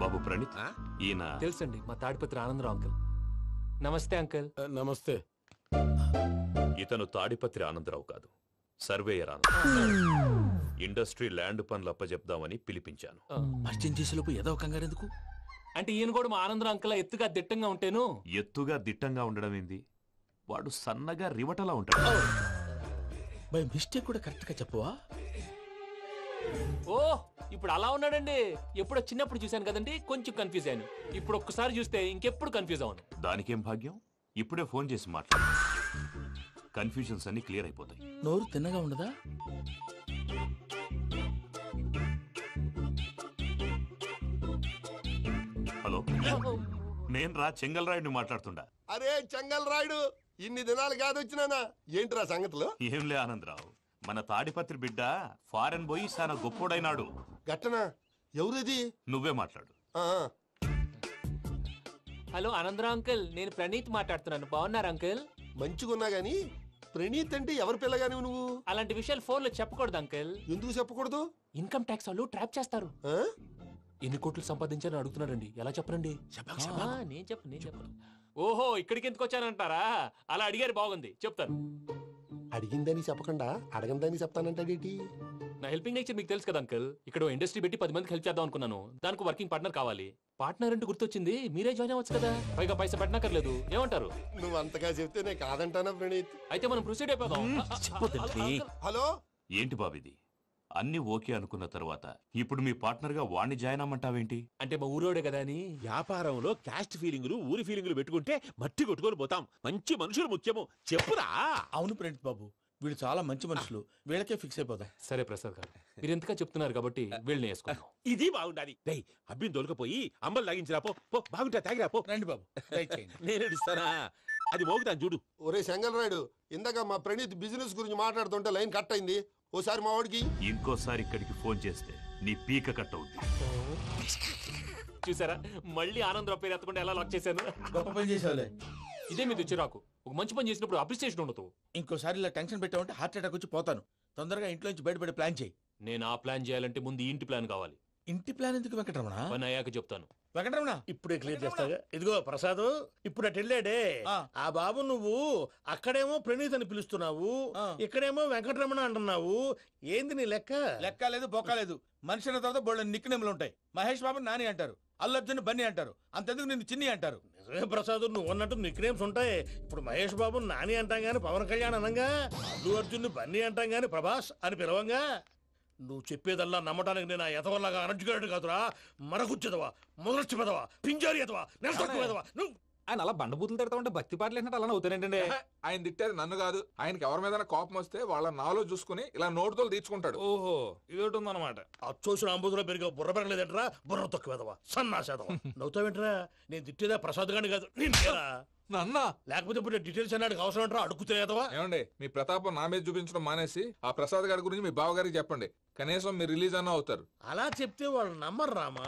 బాబు ప్రణీత్, ఈయన తెలుసండి, మా తాడిపత్రి ఆనందరావు అంకుల్. నమస్తే అంకుల్. నమస్తే. ఇతను తాడిపత్రి ఆనందరావు కాదు, సర్వేయర్ ఆనందరావు. ఇండస్ట్రీ ల్యాండ్ పనులు అప్పచెప్దామని పిలిపించాను. పరిచయం చేసేలోపు ఏదో కంగారు ఎందుకు? అంటే ఈయన కూడా మా ఆనందరావు అంకుల్ ఎత్తుగా దిట్టంగా ఉంటేను. ఎత్తుగా దిట్టంగా ఉండడం ఏంది? వాడు సన్నగా రివటలా ఉంటాడు. బై మిస్టేక్ కూడా కరెక్ట్ గా చెప్పవా? ఓ ఇప్పుడు అలా ఉన్నాడండి. ఎప్పుడో చిన్నప్పుడు చూశాను కదండి, కొంచెం కన్ఫ్యూజ్ అయ్యాను. ఇప్పుడు ఒక్కసారి చూస్తే ఇంకెప్పుడు కన్ఫ్యూజ్ అవును. దానికేం భాగ్యం, ఇప్పుడే ఫోన్ చేసి మాట్లాడు. కన్ఫ్యూజన్స్ అన్ని క్లియర్ అయిపోతాయి. నోరు తిన్నగా ఉండదా? హలో, నేను రా చెంగల్రాయుడిని మాట్లాడుతుండా. అరే చెంగల్ రాయుడు, ఇన్ని దినాలు కాదు వచ్చినానా? ఏంట్రా సంగతులు? ఏంలే ఆనందరావు, మన తాడిపత్రి బిడ్డ ఫారెన్ పోయి చాలా గొప్పోడైనాడు. గట్టనా? ఎవరిది? నువ్వే మాట్లాడు. హలో ఆనందరావు అంకుల్, నేను ప్రణీత్ మాట్లాడుతున్నాను. బాగున్నారు అంకుల్? మంచిగున్నా గాని ప్రణీత్ అంటే ఎవరి పిల్లగాని నువ్వు? అలాంటి విషయాలు ఫోన్ లో చెప్పకూడదు అంకుల్. ఎందుకు చెప్పకూడదు? ఇన్కమ్ ట్యాక్స్ వాళ్ళు ట్రాప్ చేస్తారు. ఎన్ని కోట్లు సంపాదించాలని అడుగుతున్నారండి, ఎలా చెప్పరండి? నేను చెప్పను. ఓహో, ఇక్కడికి ఎందుకు వచ్చానంటారా? అలా అడిగారు, బాగుంది, చెప్తాను. అడిగిందని చెప్పకుండా అడగందని చెప్తానంటాడేటి? నా హెల్పింగ్ నేచర్ మీకు తెలుసు కదా అంకుల్. ఇక్కడ ఇండస్ట్రీ పెట్టి 10 మందికి హెల్ప్ చేద్దాం అనుకున్నాను. దానికి వర్కింగ్ పార్ట్నర్ కావాలి. పార్ట్నర్ అంటే గుర్తొచ్చింది, మీరే జాయిన్ అవ్వచ్చు కదా, పైగా పైసా పెట్టనక్కర్లేదు. ఏమంటారు? నువ్వు అంతగా చెప్తేనే కాదంటానా ప్రణీత్? అయితే మనం ప్రొసీడ్ అయిపోదాం. హలో, ఏంటి బాబిది? అన్ని ఓకే అనుకున్న తర్వాత ఇప్పుడు మీ పార్ట్నర్ గా వాణ్ణి జాయిన్ అమ్మంటావేంటి? అంటే మా ఊరోడే కదా అని. వ్యాపారంలో క్యాస్ట్ ఫీలింగులు, ఊరి ఫీలింగులు పెట్టుకుంటే మట్టి కొట్టుకొని పోతాం. మంచి మనుషులు ముఖ్యము. చెప్పురా. అవును ప్రణీత్ బాబు, వీళ్ళు చాలా మంచి మనుషులు, వీళ్ళకే ఫిక్స్ అయిపోతాం. సరే ప్రసాద్ గారు, మీరు ఎంతగా చెప్తున్నారు కాబట్టి వీళ్ళని వేసుకుందాం. ఇది బాగుండాలి. డై అబ్బిని దొలకపోయి అంబలు తాగించిరా పో. బాగుంటా తాగిరా పో. రండి బాబు, నేను ఇస్తానా? అది మోగుతాను చూడు. ఒరే చెంగల్ రాయుడు, ఇందాక మా ప్రణీత్ బిజినెస్ గురించి మాట్లాడుతుంటే లైన్ కట్ అయింది. ఓసారి మా వాడికి ఇంకోసారి ఇక్కడికి ఫోన్ చేస్తే నీ పీక కట్ అవుద్ది. చూసారా, మళ్ళీ ఆనందరావు పేరు ఎత్తకుండా ఎలా లాక్ చేశాను. గొప్ప పని చేసావులే. ఇదే మీద చిరాకు. ఒక మంచి పని చేసినప్పుడు అప్రిసియేషన్ ఉండదు. ఇంకోసారి ఇలా టెన్షన్ పెట్టామంటే హార్ట్ అటాక్ వచ్చి పోతాను. తొందరగా ఇంట్లో నుంచి బయటపడే ప్లాన్ చేయి. నేను ఆ ప్లాన్ చేయాలంటే ముందు ఇంటి ప్లాన్ కావాలి. ఇంటి ప్లాన్ ఎందుకు వెంకటరమణ? పని అయ్యాక చెప్తాను. వెంకటరమణ ఇప్పుడే క్లియర్ చేస్తాగా. ఇదిగో ప్రసాద్, ఇప్పుడు అటు వెళ్ళాడే ఆ బాబు, నువ్వు అక్కడేమో ప్రణీత్ అని పిలుస్తున్నావు, ఇక్కడేమో వెంకటరమణ అంటున్నావు. ఏంది నీ లెక్క? లెక్క లేదు, బొక్క లేదు. మనిషి అన్న తర్వాత బోళ్ళ నిక్నెములు ఉంటాయి. మహేష్ బాబు నాని అంటారు, అల్లర్జున్ బన్నీ అంటారు, అంతెందుకు నిన్ను చిన్ని అంటారు. నిజమే ప్రసాద్, నువ్వు అన్నట్టు నిక్నేమ్స్ ఉంటాయి. ఇప్పుడు మహేష్ బాబు నాని అంటాం గాని పవన్ కళ్యాణ్ అనంగా, అల్లు అర్జున్ బన్నీ అంటాం గాని ప్రభాస్ అని పిలవంగా. నువ్వు చెప్పేదల్లా నమ్మటానికి నేను ఎతవల్లాగా అనర్జుకేటెడ్ కాదురా. మరగుచ్చదవా, మొదలచ్చి పెదవా, పింజారి ఎదవా, నెలసొక్కు పెదవా. నువ్వు ఆయన అలా బండబూతులు తిడతా ఉంటే భక్తి పాటలు ఏంటంటే అలా అవుతానంటే. ఆయన తిట్టేది నన్ను కాదు, ఆయనకి ఎవరి మీద కోపం వస్తే వాళ్ళ నాలో చూసుకుని ఇలా నోటుతో తీర్చుకుంటాడు. ఓహో, ఇదొకటి ఉందన్నమాట. అచ్చోసిన అంబుధులో పెరిగే బుర్ర పెరగలేదంటరా, బుర్ర తొక్కువేదవా, సన్నాసేదవా. నవ్వుతావేంటరా? నేను తిట్టేదా ప్రసాద్ గాని కాదు, నిన్నేరా. నన్నా? లేకపోతే ఇప్పుడు డీటెయిల్స్ అన్నాడు అవసరం అంటారా? అడుగుతాయేదవా. ఏమండి, మీ ప్రతాపం నా మీద చూపించడం మానేసి ఆ ప్రసాద్ గారి గురించి మీ బావగారికి చెప్పండి. కనీసం మీరు రిలీజ్ అన్న అవుతారు. అలా చెప్తే వాళ్ళు నమ్మరు రామా.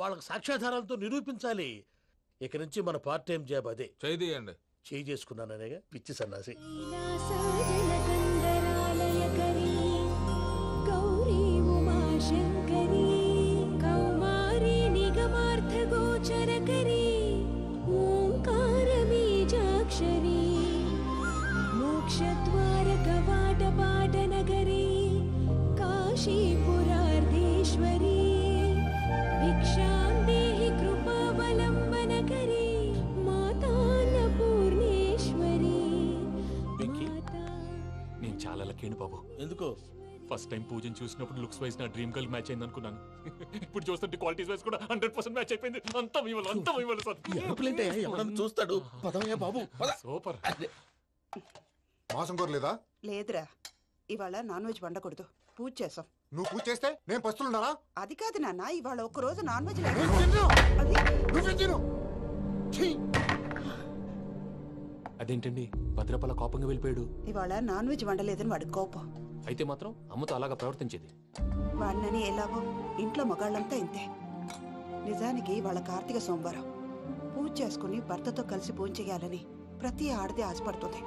వాళ్ళకి సాక్ష్యాధారాలతో నిరూపించాలి. ఇక నుంచి మన పార్ట్ టైం జాబ్ అదే. చేయండి. చేయి చేసుకున్నాననేగా పిచ్చి సన్నాసి. గౌరీ ఉమాశంకరీ కౌమారీ నిగమార్థగోచరకరీ ఓంకార బీజాక్షరీ మోక్షద్వార కవాట పాటనగరీ కాశీపురార్ధేశ్వరీ భిక్షాం దేహి కృపావలంబనకరీ మాతాన్నపూర్ణేశ్వరీ. నేను చాలా లక్కీ బాబు. ఎందుకు? ఫస్ట్ టైం పూజను చూసినప్పుడు లుక్స్ వైజ్ నా డ్రీమ్ గర్ల్ మ్యాచ్ అయింది అనుకున్నాను. ఇప్పుడు చూస్తుంటే క్వాలిటీస్ వైజ్ కూడా 100% మ్యాచ్ అయిపోయింది. అంతా మీ వల్ల, అంతా మీ వల్ల సార్. ఎవడన్నా చూస్తాడు. పదవయ్యా బాబు, సూపర్. మాసం కోరలేదా? లేదురా, ఇవాళ నాన్ వెజ్ వండకూడదు, పూజ చేసాం. నువ్వు పూజ చేస్తే నేను పస్తులున్నానా? అది కాదు నాన్న, ఇవాళ ఒక్క రోజు నాన్ వెజ్ అదేంటండి భద్రపల కోపంగా వెళ్ళిపోయాడు? ఇవాళ నాన్ వెజ్ వండలేదని వాడి కోపం. అయితే మాత్రం అమ్మతో అలాగా ప్రవర్తించేది. వాడినని ఎలాగో ఇంట్లో మగాళ్ళంతా ఇంతే. నిజానికి వాళ్ళ కార్తీక సోమవారం పూజ చేసుకుని భర్తతో కలిసి పూజ చేయాలని ప్రతి ఆడది ఆశపడుతుంది.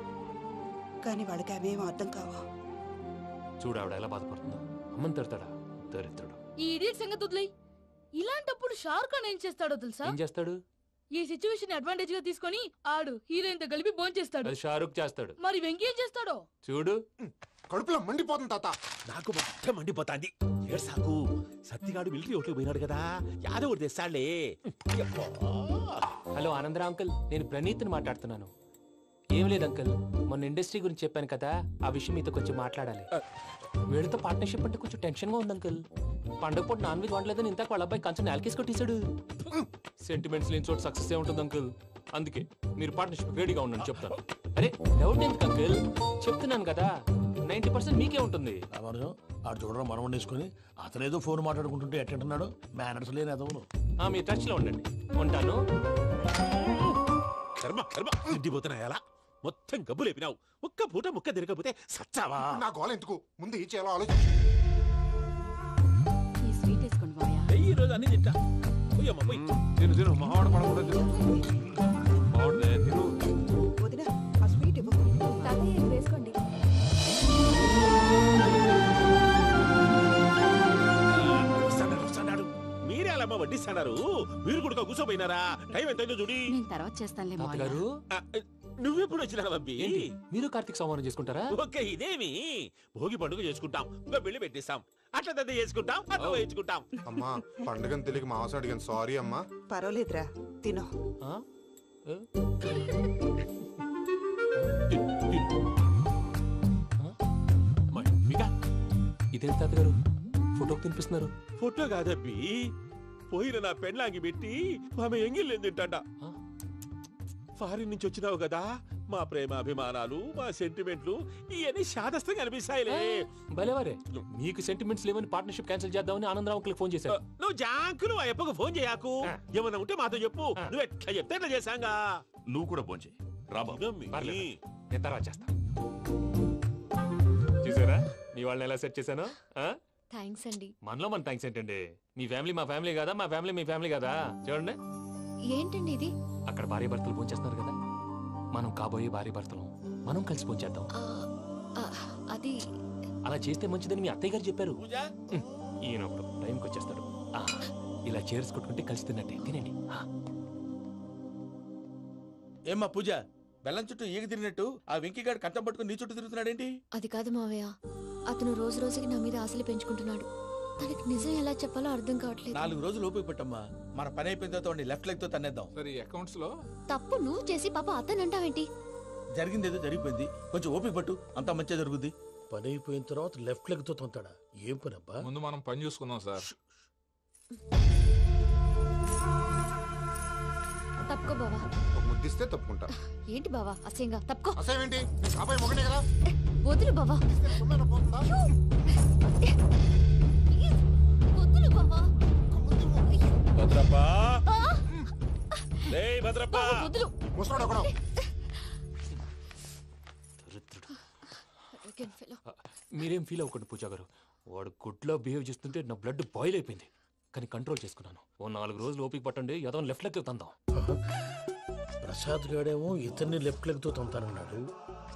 కానీ వాళ్ళకి అవేం అర్థం కావు. చూడు ఆవిడ ఎలా బాధపడుతుందో. అమ్మని తిడతాడా దరిద్రుడు. ఈ ఇడియట్ సంగతి వదిలేయ్. ఇలాంటప్పుడు షారుఖ్ ఖాన్ ఏం చేస్తాడో తెలుసా? ఏం చేస్తాడు? ఈ సిచ్యువేషన్ అడ్వాంటేజ్ గా తీసుకొని ఆడు హీరోయిన్ తో కలిపి బోన్ చేస్తాడు. అది షారుఖ్ చేస్తాడు. మరి వెంకీ ఏం చేస్తాడో చూడు. కడుపులో మండిపోతుంది తాత. నాకు మొత్తం మండిపోతాంది. ఏడ్సాకు, సత్తిగాడు మిలిటరీ ఓట్లు పోయినాడు కదా, యాదవ్ ఒకటి తెస్తాడులే. హలో ఆనందరా అంకుల్, నేను ప్రణీత్ని మాట్లాడుతున్నాను. ఏం లేదు అంకుల్, మొన్న ఇండస్ట్రీ గురించి చెప్పాను కదా, ఆ విషయం మీతో కొంచెం మాట్లాడాలి. వీడితో పార్ట్నర్షిప్ అంటే కొంచెం టెన్షన్గా ఉంది అంకుల్. పండగ పూట నాన్ వెజ్ వండలేదని ఇంతకు వాళ్ళ అబ్బాయి కంచెం నేలకేసి కొట్టేశాడు. సెంటిమెంట్స్ లేని చోట సక్సెస్ ఏ ఉంటుంది అంకుల్. అందుకే మీరు పార్ట్నర్షిప్ రెడీగా ఉండండి చెప్తాను. అరే డౌట్ ఎందుకు అంకుల్, చెప్తున్నాను కదా 90% మీకే ఉంటుంది. ఆడు చూడడం మనం వండేసుకుని అతనేదో ఫోన్ మాట్లాడుకుంటుంటే ఎట్టంటున్నాడు, మేనర్స్ లేని అదవును. మీ టచ్ లో ఉండండి, ఉంటాను. కర్మ కర్మ, ఇంటిపోతున్నా ఎలా మొత్తం గబ్బు లేపినావు. ఒక్క పూట ముక్క తిరగకపోతే సచ్చావా? నా గోల ఎందుకు, ముందు ఏం చేయాలో ఆలోచించు. ఈ స్వీట్ వేసుకోండి మాయా. ఈ రోజు అన్ని తింటా. తిను తిను, మావాడు పడకూడదు తిను. మావాడు తిను. వదిన ఆ స్వీట్ ఇవ్వు. తాతయ్య వేసుకోండి. మీరే అలా వడ్డిస్తాడారు, మీరు కూడా కూర్చోపోయినారా? టైం ఎంతైందో చూడి. నేను తర్వాత చేస్తానులే మాయా. గారు నువ్వెప్పుడు వచ్చినా అబ్బి? మీరు కార్తీక్ సంహారం చేసుకుంటారా? ఓకే, ఇదేమి భోగి పండుగ చేసుకుంటాం, ఇంకా పెళ్లి పెట్టిస్తాం, అట్లా దద్ద చేసుకుంటాం, అట్లా వేయించుకుంటాం. అమ్మా పండుగని తెలియక మాంసం అడిగాను, సారీ అమ్మా. పర్వాలేదురా తినో. ఇదేంటి తాతగారు ఫోటోకి తినిపిస్తున్నారు? ఫోటో కాదబ్బి, పోయిన నా పెళ్ళాంగి పెట్టి ఆమె ఎంగిల్ తింటాడ. ఫారిన్ నుంచి వచ్చినావు కదా, మా ప్రేమ అభిమానాలు, మా సెంటిమెంట్లు ఇవన్నీ శాదస్తంగా అనిపిస్తాయిలే. భలేవారే, మీకు సెంటిమెంట్స్ లేవని పార్ట్నర్షిప్ క్యాన్సిల్ చేద్దామని ఆనందరావు అంకుల్కి ఫోన్ చేశారు. నువ్వు జాంకులు ఆ అప్పకు ఫోన్ చేయకు, ఏమన్నా ఉంటే మాతో చెప్పు. నువ్వు ఎట్లా చెప్తే ఎట్లా చేశాంగా. నువ్వు కూడా ఫోన్ చేయి రాబా. నేను తర్వాత చేస్తా. చూసారా మీ వాళ్ళని ఎలా సెట్ చేశాను? థ్యాంక్స్ అండి. మనలో మన థ్యాంక్స్ ఏంటండి, మీ ఫ్యామిలీ మా ఫ్యామిలీ కదా, మా ఫ్యామిలీ మీ ఫ్యామిలీ కదా. చూడండి ఏంటండి ఇది? అక్కడ భార్య భర్తలు భోంచేస్తున్నారు కదా, మనం కాబోయే భార్య భర్తలు మనం కలిసి భోంచేద్దాం. అది అలా చేస్తే మంచిదని మీ అత్తయ్య గారు చెప్పారు. ఈయన ఒకడు టైంకి వచ్చేస్తాడు. ఇలా చేర్స్ కొట్టుకుంటే కలిసి తిన్నట్టే. తినండి. ఏమ్మా పూజ, బెల్లం చుట్టూ ఈగ తిరిగినట్టు ఆ వెంకీగాడు కంచం పట్టుకుని నీ చుట్టూ తిరుగుతున్నాడేంటి? అది కాదు మావయ్య, అతను రోజు రోజుకి నా మీద ఆశలు పెంచుకుంటున్నాడు. తనకి నిజం ఎలా చెప్పాలో అర్థం కావట్లేదు. 4 రోజులు ఓపిక పట్టమ్మా, మన పని అయిపోయిన తర్వాత లెఫ్ట్ లెగ్ తో తన్నేద్దాం. సరే అకౌంట్స్ లో తప్పు నువ్వు చేసి పాప అతను అంటావేంటి? జరిగిందేదో జరిగిపోయింది, కొంచెం ఓపిక పట్టు, అంతా మంచిగా జరుగుద్ది. పని అయిపోయిన తర్వాత లెఫ్ట్ లెగ్ తో తొంతాడా? ఏం పని అబ్బా? ముందు మనం పని చూసుకుందాం సార్. తప్పుకో బావా. ఒక ముద్దిస్తే తప్పుకుంటా. ఏంటి బావా అసహ్యంగా? తప్పుకో. అసేమేంటి, అబ్బాయి మొగనే కదా. వదులు బావా. వదులు బావా. భద్రప్ప, రేయ్ భద్రప్ప, వదులు. ముసరాడు అక్కడ. మీరేం ఫీల్ అవ్వకండి పూజా గారు, వాడు గుడ్లో బిహేవ్ చేస్తుంటే నా బ్లడ్ బాయిల్ అయిపోయింది. కానీ కంట్రోల్ చేసుకున్నాను. ఓ 4 రోజులు ఓపిక పట్టండి, ఏదో లెఫ్ట్ లెగ్ తందాం. ప్రసాద్ గాడేమో ఇతన్ని లెఫ్ట్ లెగ్ తో తొంతానన్నాడు,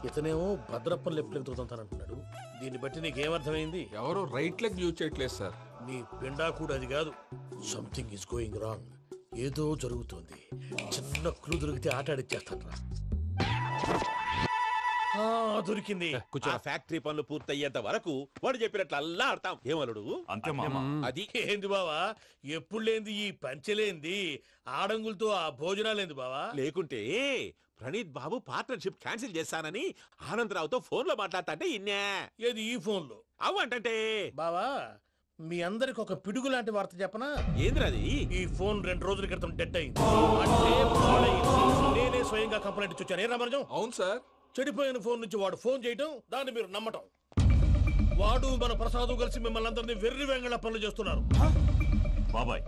ఇతనేమో భద్రప్ప లెఫ్ట్ లెగ్ తో తొంతానంటున్నాడు. దీన్ని బట్టి నీకేమర్థమైంది? ఎవరు రైట్ లెగ్ యూజ్ చేయట్లేదు సార్. నీ పిండా కూడా అది కాదు. Something is going wrong. ఏదో జరుగుతోంది. చిన్న క్లూ దొరికితే ఆట ఆడిచ్చేస్తాను రా. దొరికింది. ఆ ఫ్యాక్టరీ పనులు పూర్తయ్యేంత వరకు వాడు చెప్పినట్లు అల్లా ఆడతాం. ఏమలుడు అంతే మామ. అది ఏంది బావా, ఎప్పుడు లేంది ఈ పంచలేంది, ఆడంగులతో ఆ భోజనాలేంది బావా? లేకుంటే ప్రణీత్ బాబు పార్ట్నర్షిప్ క్యాన్సిల్ చేస్తానని ఆనందరావుతో ఫోన్ లో మాట్లాడతాంటే ఇన్నే. ఏది ఈ ఫోన్ లో? అవు అంటే బావా, మీ అందరికి ఒక పిడుగు లాంటి వార్త చెప్పనా? ఏంద్రది? ఈ ఫోన్ 2 రోజుల క్రితం డెడ్ అయింది. అంటే పాడైంది. నేనే స్వయంగా కంప్లైంట్ ఇచ్చి వచ్చాను. ఏ రామరాజం? అవును సార్. చెడిపోయిన ఫోన్ నుంచి వాడు ఫోన్ చేయటం, దాన్ని మీరు నమ్మటం. వాడు మన ప్రసాదు కలిసి మిమ్మల్ని అందరినీ వెర్రి వెంగళ పనులు చేస్తున్నారు. బాబాయ్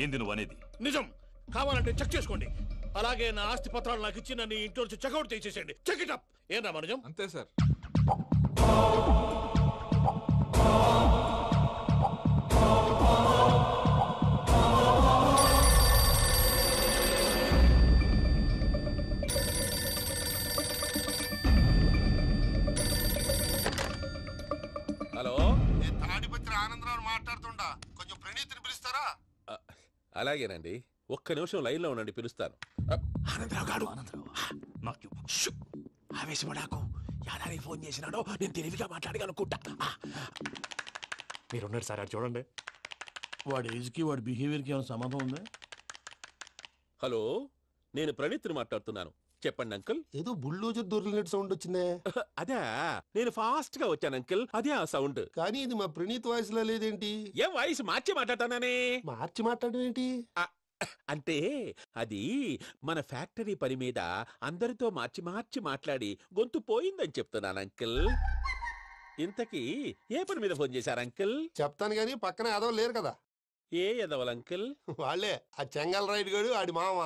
ఏంది నువ్వు అనేది? నిజం. కావాలంటే చెక్ చేసుకోండి. అలాగే నా ఆస్తి పత్రాలు నాకు ఇచ్చి నన్ను ఇంట్లో నుంచి చెక్అౌట్ చేసేసండి. Check it up. ఏం రామరాజం? అంతే సార్. హలో, నేను తాడిపత్రి ఆనందరావు మాట్లాడుతుండా, కొంచెం ప్రణీతిని పిలుస్తారా? అలాగేనండి, ఒక్క నిమిషం లైన్ లో ఉండండి, పిలుస్తాను. ఆనందరావు గాడు. నాకు ఆవేశపడాకు, యాదానికి ఫోన్ చేసినాడో నేను తెలివిగా మాట్లాడగలనుకుంటా. మీరున్నారు సార్, అది చూడండి. వాడి ఏజ్కి వాడి బిహేవియర్కి ఏమైనా సంబంధం ఉందా? హలో, నేను ప్రణీత్ని మాట్లాడుతున్నాను. చెప్పండి అంకుల్. ఏదో బుల్డోజర్ దొరికినట్టు సౌండ్ వచ్చిందే. అదే, నేను ఫాస్ట్ గా వచ్చాను అంకుల్, అదే ఆ సౌండ్. కానీ ఇది మా ప్రణీత్ వాయిస్ లో లేదేంటి? ఏం వాయిస్ మార్చి మాట్లాడతానని? మార్చి మాట్లాడడం ఏంటి? అంటే అది మన ఫ్యాక్టరీ పని మీద అందరితో మార్చి మార్చి మాట్లాడి గొంతు పోయిందని చెప్తున్నాను అంకుల్. ఇంతకీ ఏ పని మీద ఫోన్ చేశారు అంకుల్? చెప్తాను గానీ పక్కన ఏదో లేరు కదా. ఏ ఎదవలు అంకుల్? వాళ్ళే ఆ చెంగల్ రైడ్ గడు ఆడి మామ.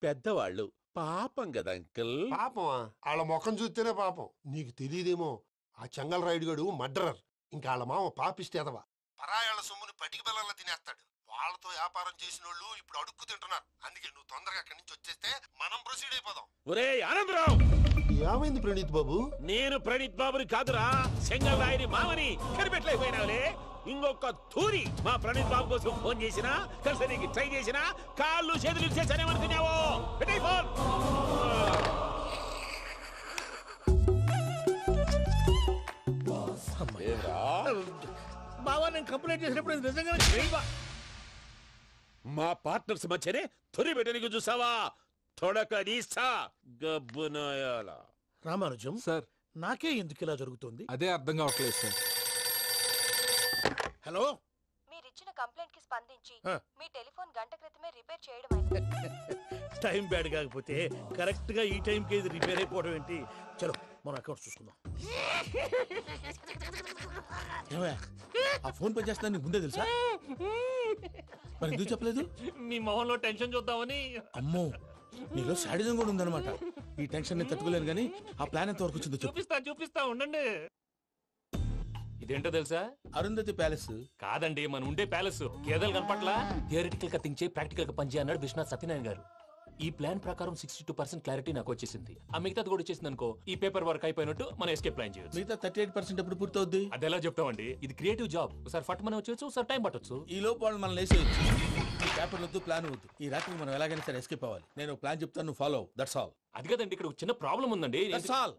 పెద్దవాళ్ళు, పాపం కదా అంకుల్. పాపమా? వాళ్ళ ముఖం చూస్తేనే పాపం. నీకు తెలియదేమో, ఆ చెంగల్ రైడ్ గడు మర్డరర్. ఇంకా వాళ్ళ మామ పాపిస్తేదవా. పరాయాళ్ళ సొమ్ముని పటికి బెల్లంలో తినేస్తాడు. వాళ్ళతో వ్యాపారం చేసిన వాళ్ళు ఇప్పుడు అడుక్కు తింటున్నారు. అందుకే నువ్వు తొందరగా అక్కడి నుంచి వచ్చేస్తే మనం ప్రొసీడ్ అయిపోదాం. ఒరే ఆనందరావు! ఏమైంది ప్రణీత్ బాబు? నేను ప్రణీత్ బాబుని కాదురా, సెంగల్ రాయని మామని. కనిపెట్టలేకపోయినావులే. ఇంకొక తూరి మా ప్రణీత్ బాబు కోసం ఫోన్ చేసినా, కలిసి నీకు ట్రై చేసినా కాళ్ళు చేతులు ఇచ్చేసానేమనుకున్నావు. పెట్టే ఫోన్. బావా, నేను కంప్లైంట్ చేసినప్పుడు ఇది నిజంగా మా పార్ట్నర్స్ మధ్యనే తొలి పెట్టడానికి చూసావా? తొడక నీస్తా గబ్బునాయాల. రామానుజం సార్, నాకే ఎందుకు ఇలా జరుగుతుంది? అదే అర్థం కావట్లేదు సార్. హలో, మీరిచ్చిన కంప్లైంట్ కి స్పందించి ఆ. మీ టెలిఫోన్ గంట క్రితమే రిపేర్ చేయడం టైం బ్యాడ్ కాకపోతే కరెక్ట్ గా ఈ టైంకి ఇది రిపేర్ అయిపోవడం ఏంటి? చలో మన అకౌంట్ చూసుకుందాం. ఏమయ్య, ఆ ఫోన్ పని చేస్తున్నా నీకు ముందే తెలుసా? మరి ఎందుకు చెప్పలేదు? మీ మొహంలో టెన్షన్ చూద్దామని. అమ్మో, నీలో శాడిజం కూడా ఉందన్నమాట. ఈ టెన్షన్ నేను తట్టుకోలేను కానీ ఆ ప్లాన్ ఎంత వరకు వచ్చిందో చెప్పు. చూపిస్తా ఉండండి. ఇదేంటో తెలుసా? అరుంధతి ప్యాలెస్ కాదండి, మన ఉండే ప్యాలెస్. గేదెలు కనపట్లా? థియరిటికల్ గా థింక్ చేయి, ప్రాక్టికల్ గా పనిచేయ అన్నాడు విశ్వనాథ్ సత్యనారాయణ గారు. ఈ ప్లాన్ ప్రకారం 62% క్లారిటీ నాకు వచ్చేసింది. ఆ మిగతాది కూడా వచ్చేసింది అనుకో, ఈ పేపర్ వర్క్ అయిపోయినట్టు మనం ఎస్కేప్ ప్లాన్ చేయొచ్చు. మిగతా 38% ఎప్పుడు పూర్తవుద్ది? అది ఎలా చెప్తామండి? ఇది క్రియేటివ్ జాబ్. ఒకసారి ఫట్ మనం వచ్చేయచ్చు, ఒకసారి టైం పట్టొచ్చు. ఈ లోపు వాళ్ళు మనం లేసేయచ్చు. ఈ పేపర్ వద్దు, ప్లాన్ వద్దు. ఈ రాత్రి మనం ఎలాగైనా సరే ఎస్కేప్ అవ్వాలి. నేను ప్లాన్ చెప్తాను, నువ్వు ఫాలో. That's all. అది కదండి, ఇక్కడ చిన్న ప్రాబ్లం ఉందండి. That's all.